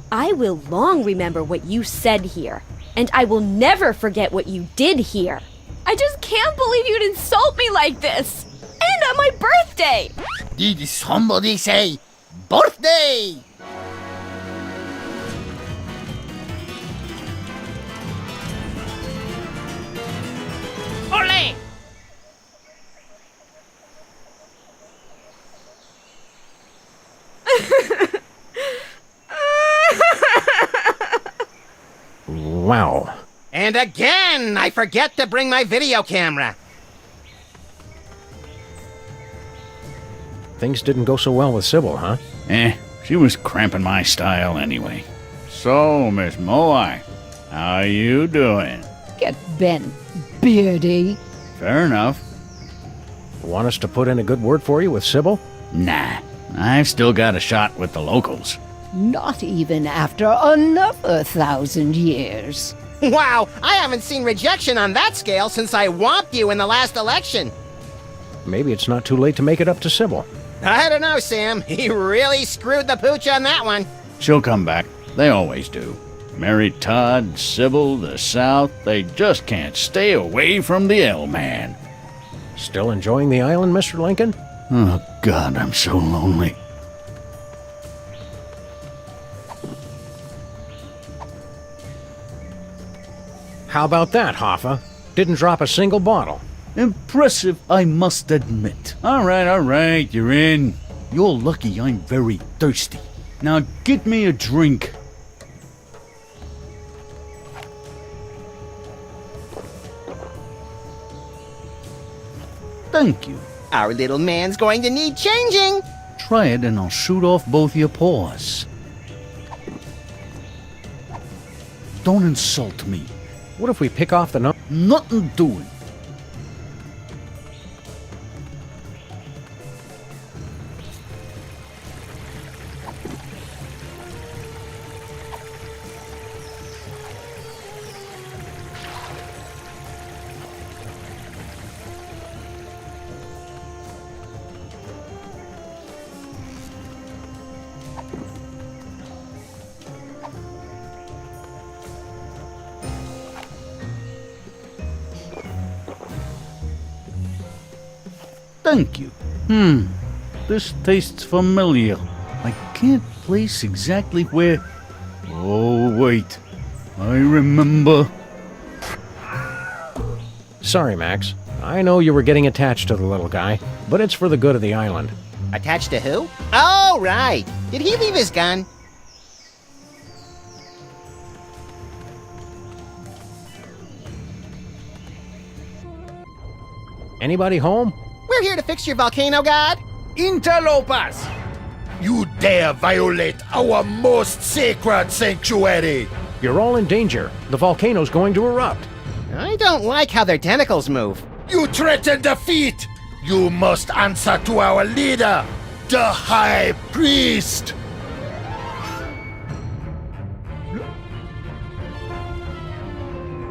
I will long remember what you said here, and I will never forget what you did here. I just can't believe you'd insult me like this. And on my birthday. Did somebody say birthday? Ole! Wow. And again, I forget to bring my video camera. Things didn't go so well with Sybil, huh? She was cramping my style anyway. So, Miss Moai, how you doing? Get bent, Beardy. Fair enough. Want us to put in a good word for you with Sybil? Nah, I've still got a shot with the locals. Not even after another 1,000 years. Wow, I haven't seen rejection on that scale since I whomped you in the last election. Maybe it's not too late to make it up to Sybil. I don't know, Sam. He really screwed the pooch on that one. She'll come back. They always do. Mary Todd, Sybil, the South, they just can't stay away from the L-Man. Still enjoying the island, Mr. Lincoln? Oh, God, I'm so lonely. How about that, Hoffa? Didn't drop a single bottle. Impressive, I must admit. All right, you're in. You're lucky I'm very thirsty. Now get me a drink. Thank you. Our little man's going to need changing. Try it and I'll shoot off both your paws. Don't insult me. What if we pick off the Nothing doing. Thank you. This tastes familiar. I can't place exactly where... Oh, wait. I remember. Sorry, Max. I know you were getting attached to the little guy, but it's for the good of the island. Attached to who? Oh, right. Did he leave his gun? Anybody home? We're here to fix your volcano, God. Interlopers! You dare violate our most sacred sanctuary! You're all in danger. The volcano's going to erupt. I don't like how their tentacles move. You threaten defeat! You must answer to our leader, the High Priest!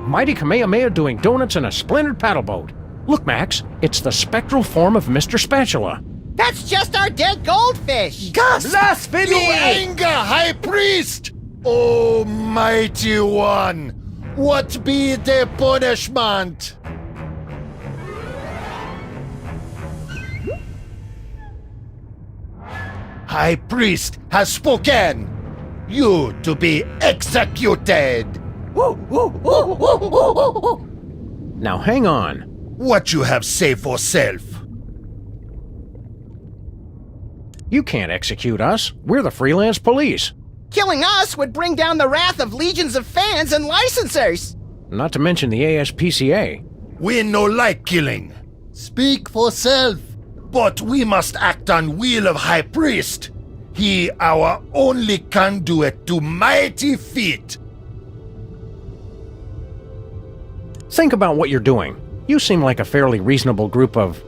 Mighty Kamehameha doing donuts in a splintered paddle boat. Look, Max, it's the spectral form of Mr. Spatula. That's just our dead goldfish! Blasphemy! You anger, High Priest! Almighty One, what be the punishment? High Priest has spoken! You to be executed! Now hang on. What you have say for self? You can't execute us. We're the freelance police. Killing us would bring down the wrath of legions of fans and licensors. Not to mention the ASPCA. We no like killing. Speak for self. But we must act on will of High Priest. He our only conduit to mighty feat. Think about what you're doing. You seem like a fairly reasonable group of,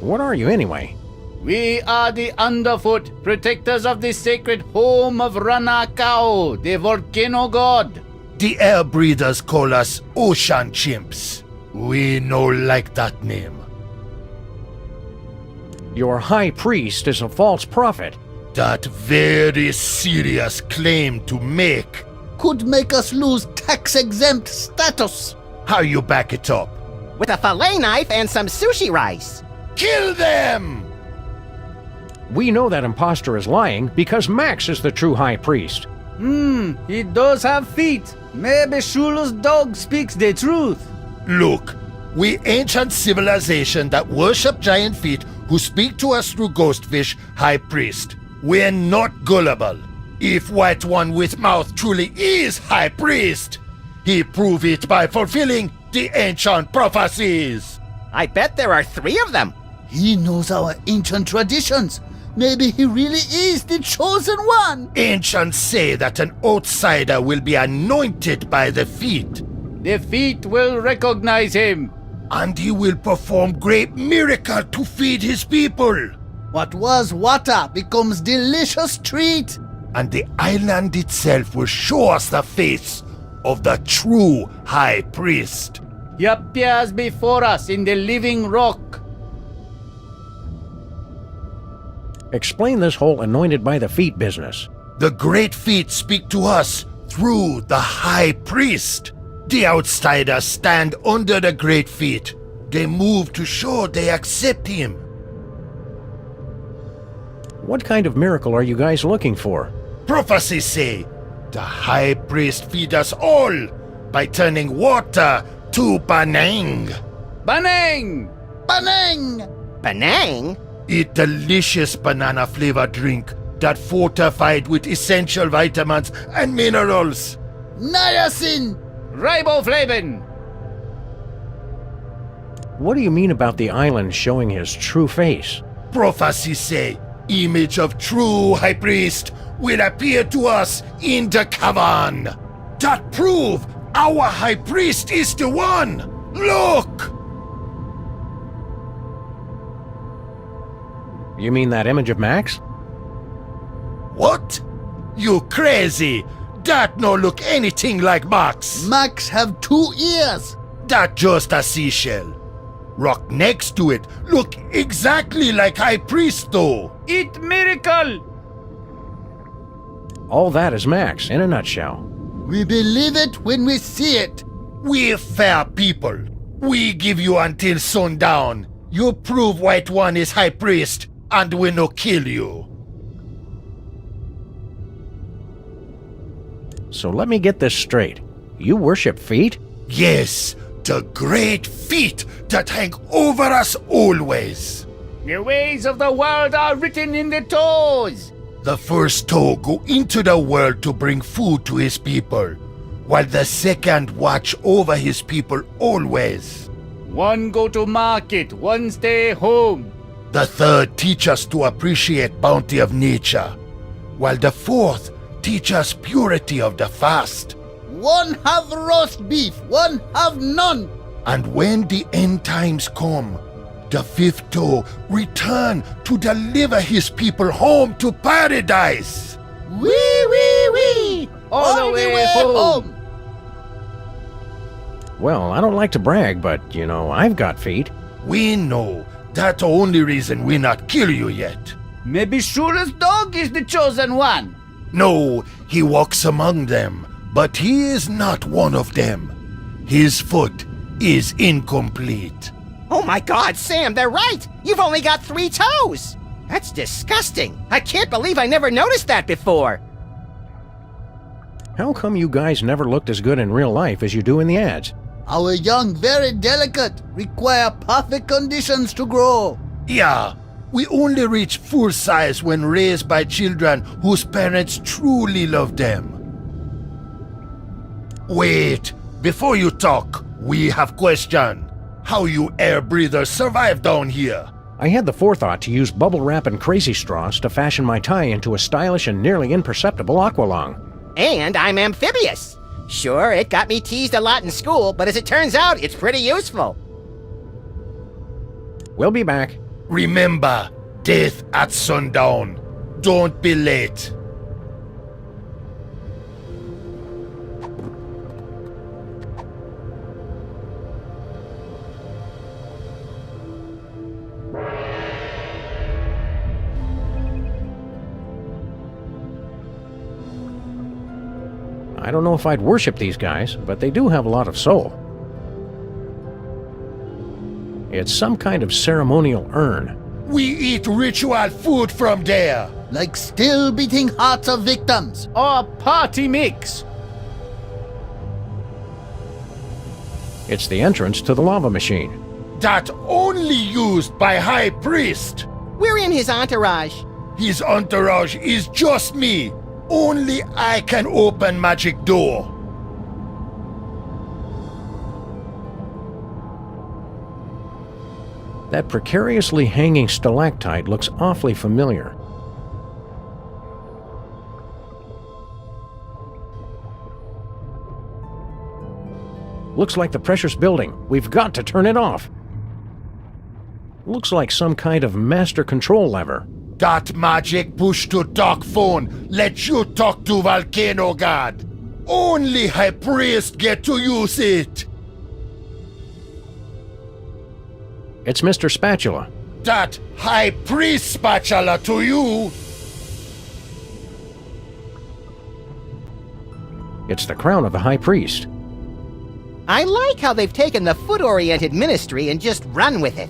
what are you anyway? We are the Underfoot, protectors of the sacred home of Ranakao, the volcano god. The air breathers call us ocean chimps. We no like that name. Your high priest is a false prophet. That very serious claim to make could make us lose tax-exempt status. How you back it up? With a fillet knife and some sushi rice. Kill them! We know that imposter is lying because Max is the true high priest. He does have feet. Maybe Shula's dog speaks the truth. Look, we ancient civilization that worship giant feet who speak to us through ghostfish, high priest. We're not gullible. If White One with mouth truly is high priest, he prove it by fulfilling the ancient prophecies. I bet there are 3 of them. He knows our ancient traditions. Maybe he really is the chosen one. Ancients say that an outsider will be anointed by the feet. The feet will recognize him. And he will perform great miracle to feed his people. What was water becomes delicious treat. And the island itself will show us the face of the true high priest. He appears before us in the living rock. Explain this whole anointed by the feet business. The great feet speak to us through the High Priest. The outsiders stand under the great feet. They move to show they accept him. What kind of miracle are you guys looking for? Prophecies say the High Priest feed us all by turning water to Banang. Banang! Banang! Banang? A delicious banana-flavored drink that fortified with essential vitamins and minerals. Niacin! Riboflavin! What do you mean about the island showing his true face? Prophecies say image of true High Priest will appear to us in the cavern. That prove our High Priest is the one. Look! You mean that image of Max? What? You crazy? That no look anything like Max. Max have 2 ears. That just a seashell. Rock next to it look exactly like High Priest though. It miracle! All that is Max, in a nutshell. We believe it when we see it. We're fair people. We give you until sundown. You prove White One is High Priest, and we no kill you. So let me get this straight. You worship feet? Yes, the great feet that hang over us always. The ways of the world are written in the toes. The first toe go into the world to bring food to his people, while the second watch over his people always. One go to market, one stay home. The third teach us to appreciate bounty of nature, while the fourth teach us purity of the fast. One have roast beef, one have none. And when the end times come, the fifth toe return to deliver his people home to paradise. Wee! All the way home. Well, I don't like to brag, but, you know, I've got feet. We know. That's the only reason we not kill you yet. Maybe Shura's dog is the chosen one. No, he walks among them, but he is not one of them. His foot is incomplete. Oh my God, Sam, they're right! You've only got 3 toes! That's disgusting! I can't believe I never noticed that before! How come you guys never looked as good in real life as you do in the ads? Our young very delicate, require perfect conditions to grow. Yeah, we only reach full size when raised by children whose parents truly love them. Wait, before you talk, we have question. How you air breathers survive down here? I had the forethought to use bubble wrap and crazy straws to fashion my tie into a stylish and nearly imperceptible aqualung. And I'm amphibious. Sure, it got me teased a lot in school, but as it turns out, it's pretty useful. We'll be back. Remember, death at sundown. Don't be late. I don't know if I'd worship these guys, but they do have a lot of soul. It's some kind of ceremonial urn. We eat ritual food from there. Like still beating hearts of victims. Or party mix. It's the entrance to the lava machine. That only used by High Priest. We're in his entourage. His entourage is just me. Only I can open magic door. That precariously hanging stalactite looks awfully familiar. Looks like the pressure's building. We've got to turn it off. Looks like some kind of master control lever. That magic push to talk phone lets you talk to Volcano God. Only High Priest get to use it. It's Mr. Spatula. That High Priest spatula to you. It's the crown of the High Priest. I like how they've taken the foot-oriented ministry and just run with it.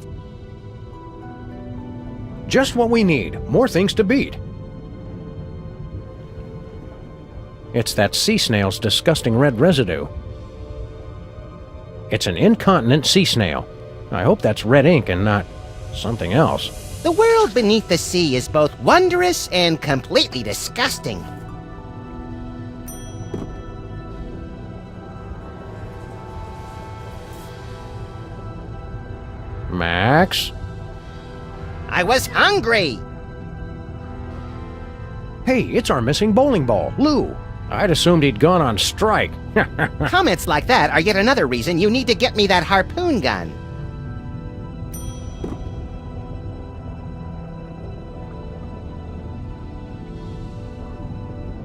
Just what we need. More things to beat. It's that sea snail's disgusting red residue. It's an incontinent sea snail. I hope that's red ink and not something else. The world beneath the sea is both wondrous and completely disgusting. Max? I was hungry! Hey, it's our missing bowling ball, Lou. I'd assumed he'd gone on strike. Comments like that are yet another reason you need to get me that harpoon gun.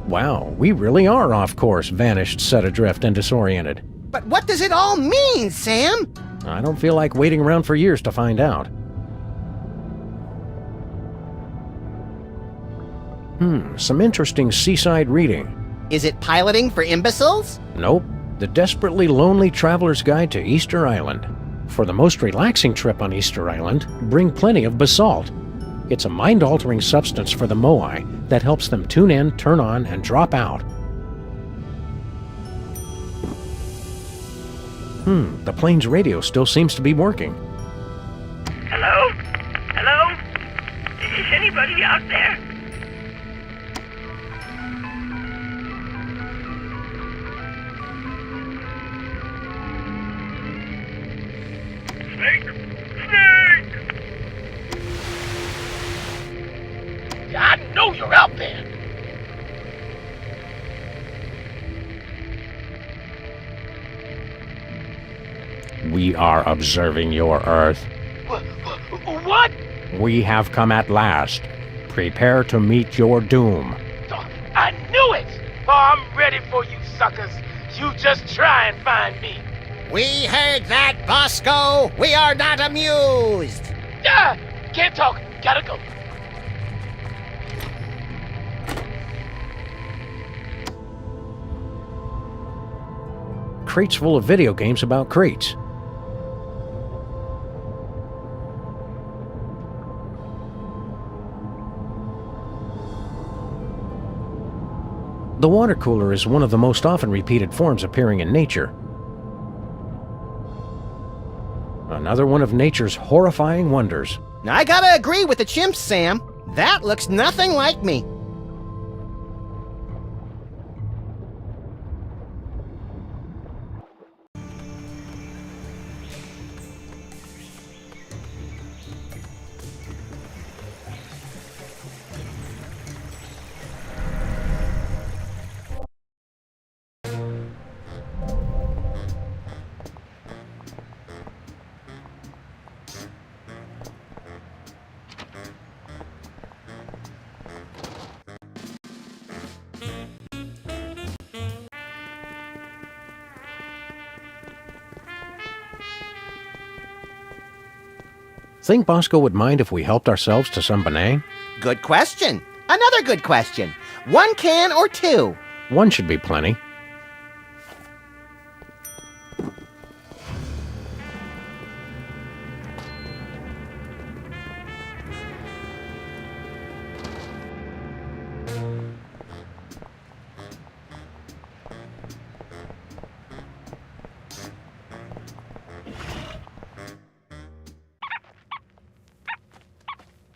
Wow, we really are off course, vanished, set adrift, and disoriented. But what does it all mean, Sam? I don't feel like waiting around for years to find out. Some interesting seaside reading. Is it piloting for imbeciles? Nope. The Desperately Lonely Traveler's Guide to Easter Island. For the most relaxing trip on Easter Island, bring plenty of basalt. It's a mind-altering substance for the Moai that helps them tune in, turn on, and drop out. The plane's radio still seems to be working. Hello? Hello? Is anybody out there? Snake! Snake! I know you're out there. We are observing your Earth. What? We have come at last. Prepare to meet your doom. I knew it! Oh, I'm ready for you suckers. You just try and find me. We heard that, Bosco! We are not amused! Ah! Can't talk. Gotta go. Crates full of video games about crates. The water cooler is one of the most often repeated forms appearing in nature. Another one of nature's horrifying wonders. I gotta agree with the chimps, Sam. That looks nothing like me. Think Bosco would mind if we helped ourselves to some Benang? Good question. Another good question. 1 can or 2? One should be plenty.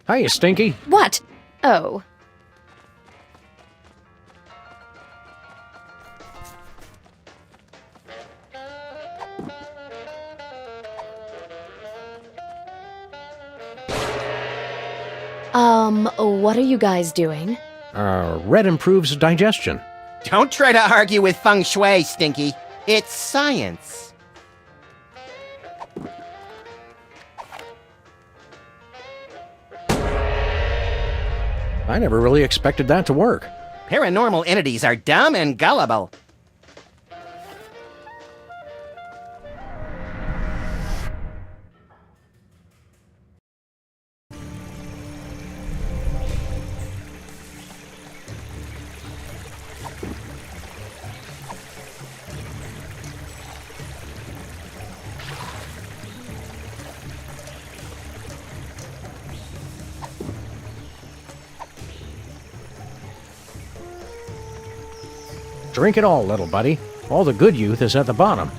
Hiya, Stinky. What? Oh. What are you guys doing? Red improves digestion. Don't try to argue with feng shui, Stinky. It's science. I never really expected that to work. Paranormal entities are dumb and gullible. Drink it all, little buddy. All the good youth is at the bottom.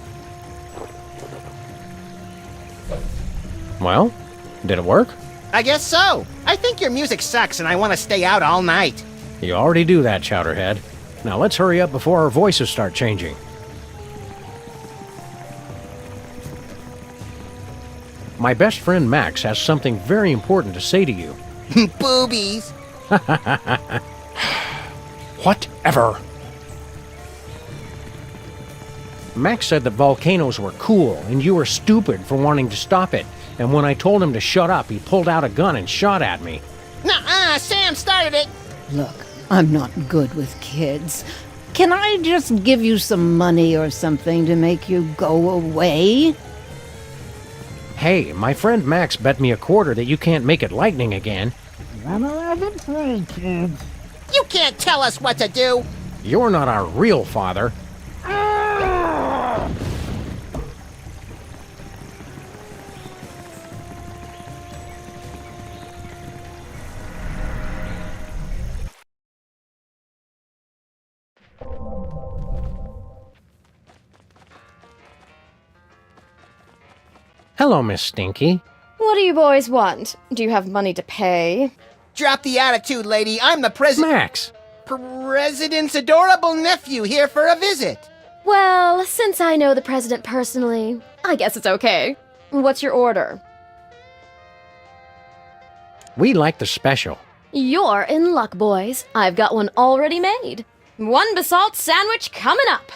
Well, did it work? I guess so. I think your music sucks and I want to stay out all night. You already do that, Chowderhead. Now let's hurry up before our voices start changing. My best friend Max has something very important to say to you. Boobies. Whatever. Max said that volcanoes were cool and you were stupid for wanting to stop it. And when I told him to shut up, he pulled out a gun and shot at me. Nuh-uh, Sam started it. Look, I'm not good with kids. Can I just give you some money or something to make you go away? Hey, my friend Max bet me a quarter that you can't make it lightning again. You can't tell us what to do. You're not our real father. Hello, Miss Stinky. What do you boys want? Do you have money to pay? Drop the attitude, lady. I'm the president. Max! President's adorable nephew here for a visit. Well, since I know the president personally, I guess it's okay. What's your order? We like the special. You're in luck, boys. I've got one already made. One basalt sandwich coming up.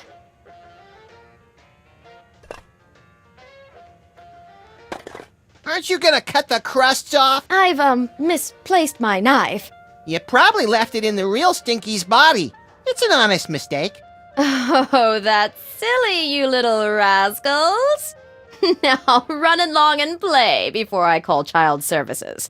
Aren't you gonna cut the crusts off? I've, misplaced my knife. You probably left it in the real Stinky's body. It's an honest mistake. Oh, that's silly, you little rascals. Now, run along and play before I call child services.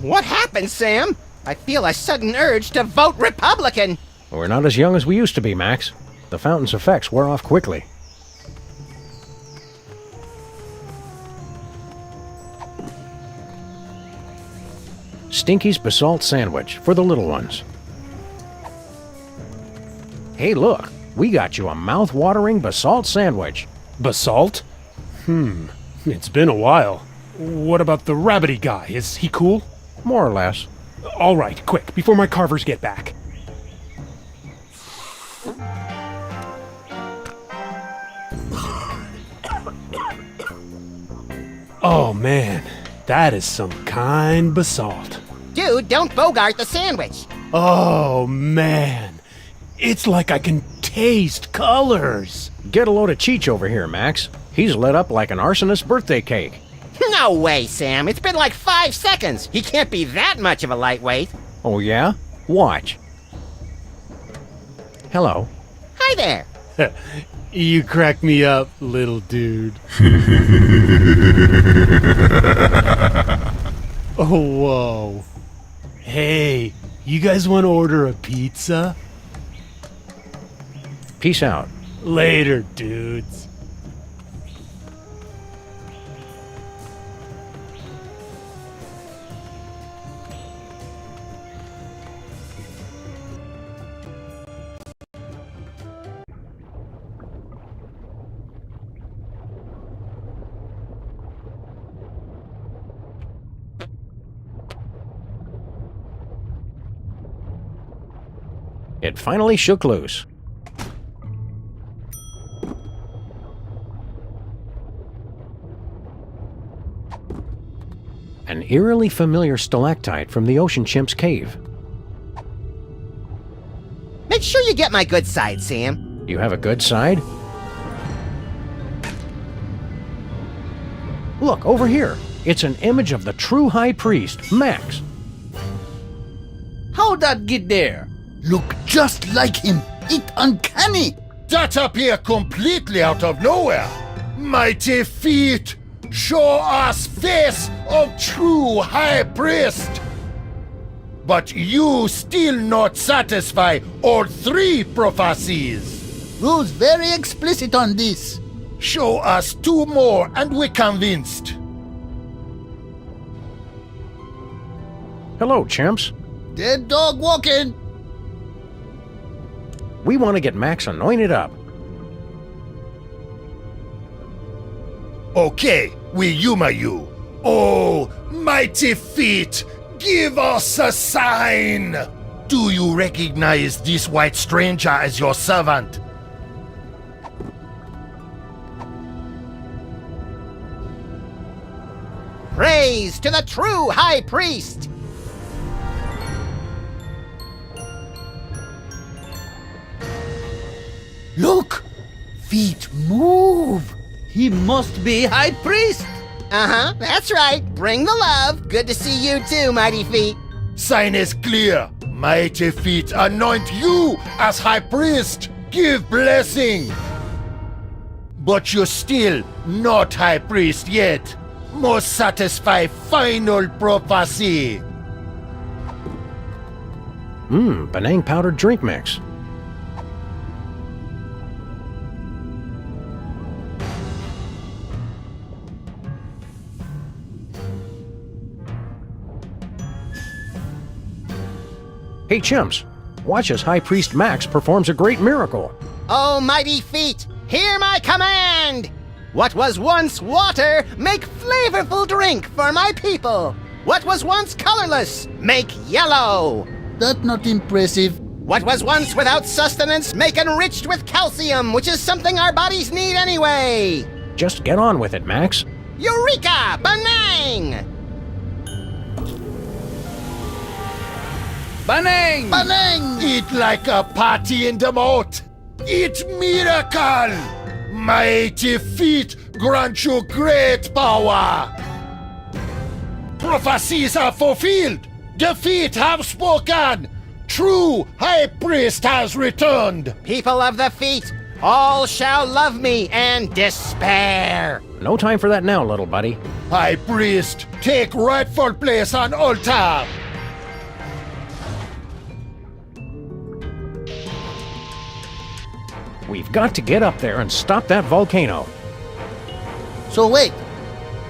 What happened, Sam? I feel a sudden urge to vote Republican. We're not as young as we used to be, Max. The fountain's effects wear off quickly. Stinky's basalt sandwich for the little ones. Hey, look. We got you a mouth-watering basalt sandwich. Basalt? It's been a while. What about the rabbity guy? Is he cool? More or less. All right, quick, before my carvers get back. Oh man, that is some kind basalt. Dude, don't bogart the sandwich. Oh man, it's like I can taste colors. Get a load of Cheech over here, Max. He's lit up like an arsonist's birthday cake. No way, Sam. It's been like 5 seconds. He can't be that much of a lightweight. Oh, yeah? Watch. Hello. Hi there. You crack me up, little dude. Oh, whoa. Hey, you guys want to order a pizza? Peace out. Later, dudes. It finally shook loose. An eerily familiar stalactite from the ocean chimp's cave. Make sure you get my good side, Sam. You have a good side? Look, over here. It's an image of the true high priest, Max. How'd that get there? Look just like him. It's uncanny. That appear completely out of nowhere. Mighty feat. Show us face of true high priest. But you still not satisfy all three prophecies. Rules very explicit on this. Show us two more and we're convinced. Hello, chimps. Dead dog walking. We want to get Max anointed up. Okay, we humor you. Oh, mighty feet, give us a sign. Do you recognize this white stranger as your servant? Praise to the true high priest! Look! Feet move! He must be high priest! Uh-huh, that's right. Bring the love. Good to see you too, Mighty Feet. Sign is clear. Mighty feet anoint you as high priest. Give blessing. But you're still not high priest yet. Must satisfy final prophecy. Penang powdered drink mix. Hey, chimps, watch as High Priest Max performs a great miracle. Oh, Mighty Feet, hear my command! What was once water, make flavorful drink for my people. What was once colorless, make yellow. That not impressive. What was once without sustenance, make enriched with calcium, which is something our bodies need anyway. Just get on with it, Max. Eureka! Banang! Banang! Banang! Eat like a party in the mouth. Eat miracle. Mighty feet grant you great power. Prophecies are fulfilled. The feet have spoken. True high priest has returned. People of the feet, all shall love me and despair. No time for that now, little buddy. High priest, take rightful place on altar. We've got to get up there and stop that volcano. So wait,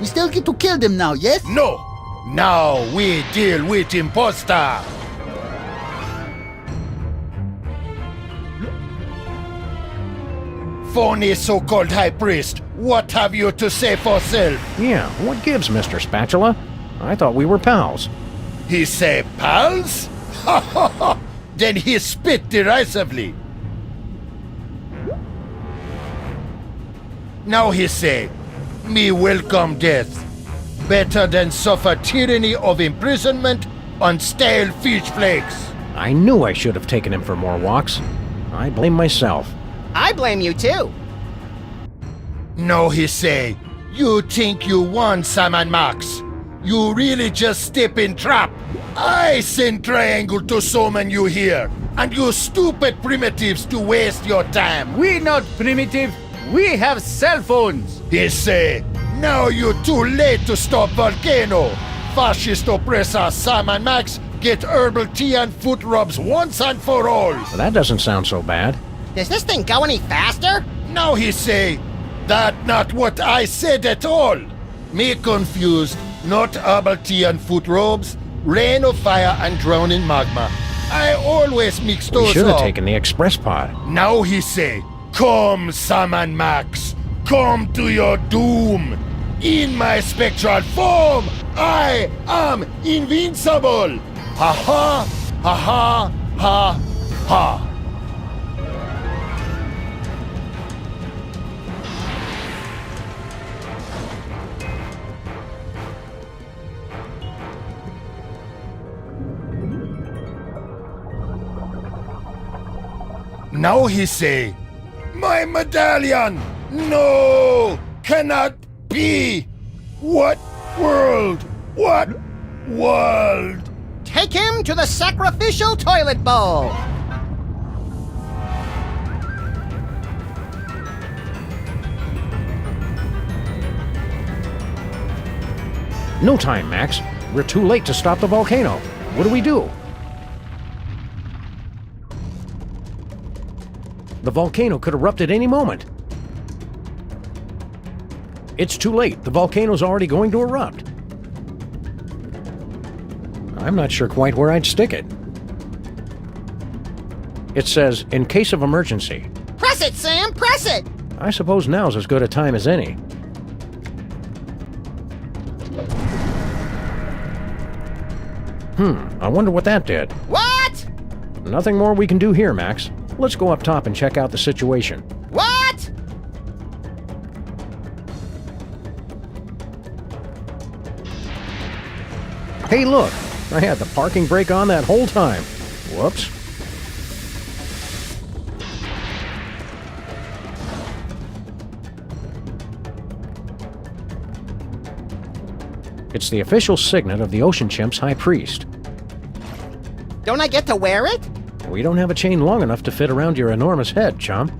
we still get to kill them now, yes? No. Now we deal with imposter. Phony so-called high priest, what have you to say for self? Yeah, what gives, Mr. Spatula? I thought we were pals. He say pals? Ha ha ha! Then he spit derisively. Now he say, me welcome death. Better than suffer tyranny of imprisonment on stale fish flakes. I knew I should have taken him for more walks. I blame myself. I blame you too. No, he say, you think you won, Sam and Max. You really just step in trap. I send Triangle to summon you here, and you stupid primitives to waste your time. We not primitive. We have cell phones. He say, now you too late to stop volcano. Fascist oppressor Sam and Max get herbal tea and foot rubs once and for all. Well, that doesn't sound so bad. Does this thing go any faster? Now he say, that not what I said at all. Me confused, not herbal tea and foot robes, rain of fire and drowning magma. I always mix those We should have up. taken the express pod. Now he say, come, Sam and Max, come to your doom. In my spectral form, I am invincible. Ha ha, ha ha, ha ha. Now he say, my medallion! No! Cannot be! What world? What world? Take him to the sacrificial toilet bowl. No time, Max. We're too late to stop the volcano. What do we do? The volcano could erupt at any moment. It's too late. The volcano's already going to erupt. I'm not sure quite where I'd stick it. It says, in case of emergency. Press it, Sam! Press it! I suppose now's as good a time as any. I wonder what that did. What? Nothing more we can do here, Max. Let's go up top and check out the situation. What? Hey, look! I had the parking brake on that whole time. Whoops. It's the official signet of the Ocean Chimp's High Priest. Don't I get to wear it? We don't have a chain long enough to fit around your enormous head, chum.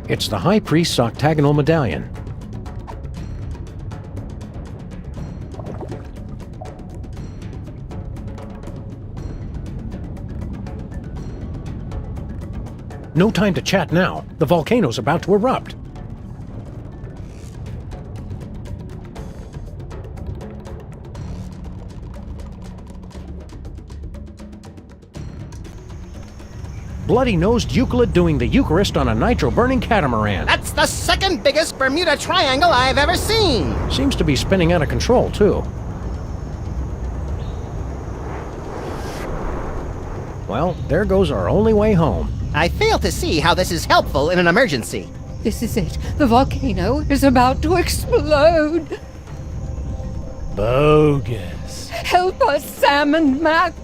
It's the High Priest's octagonal medallion. No time to chat now. The volcano's about to erupt. Bloody-nosed Euclid doing the Eucharist on a nitro-burning catamaran. That's the second biggest Bermuda Triangle I've ever seen. Seems to be spinning out of control, too. Well, there goes our only way home. I fail to see how this is helpful in an emergency. This is it. The volcano is about to explode. Bogus. Help us, Sam and Max.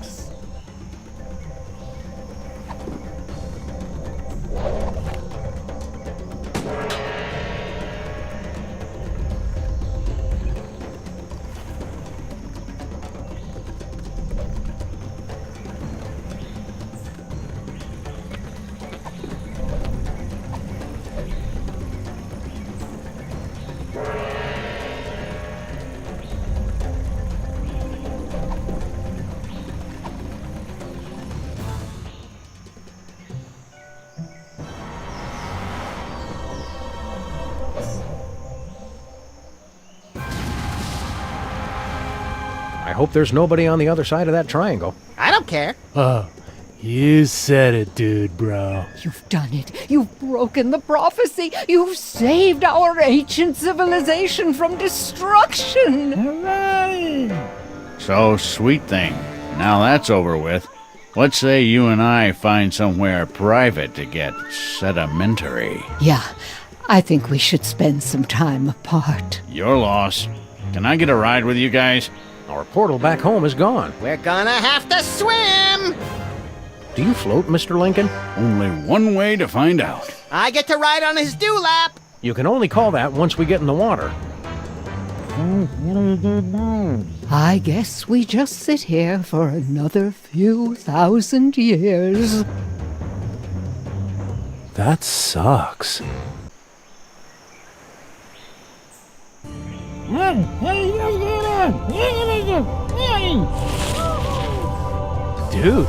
I hope there's nobody on the other side of that triangle. I don't care. Oh, you said it, dude, bro. You've done it. You've broken the prophecy. You've saved our ancient civilization from destruction. Hooray! So, sweet thing. Now that's over with. Let's say you and I find somewhere private to get sedimentary. Yeah, I think we should spend some time apart. Your loss. Can I get a ride with you guys? Our portal back home is gone. We're gonna have to swim! Do you float, Mr. Lincoln? Only one way to find out. I get to ride on his dewlap! You can only call that once we get in the water. I guess we just sit here for another few thousand years. That sucks. Dude,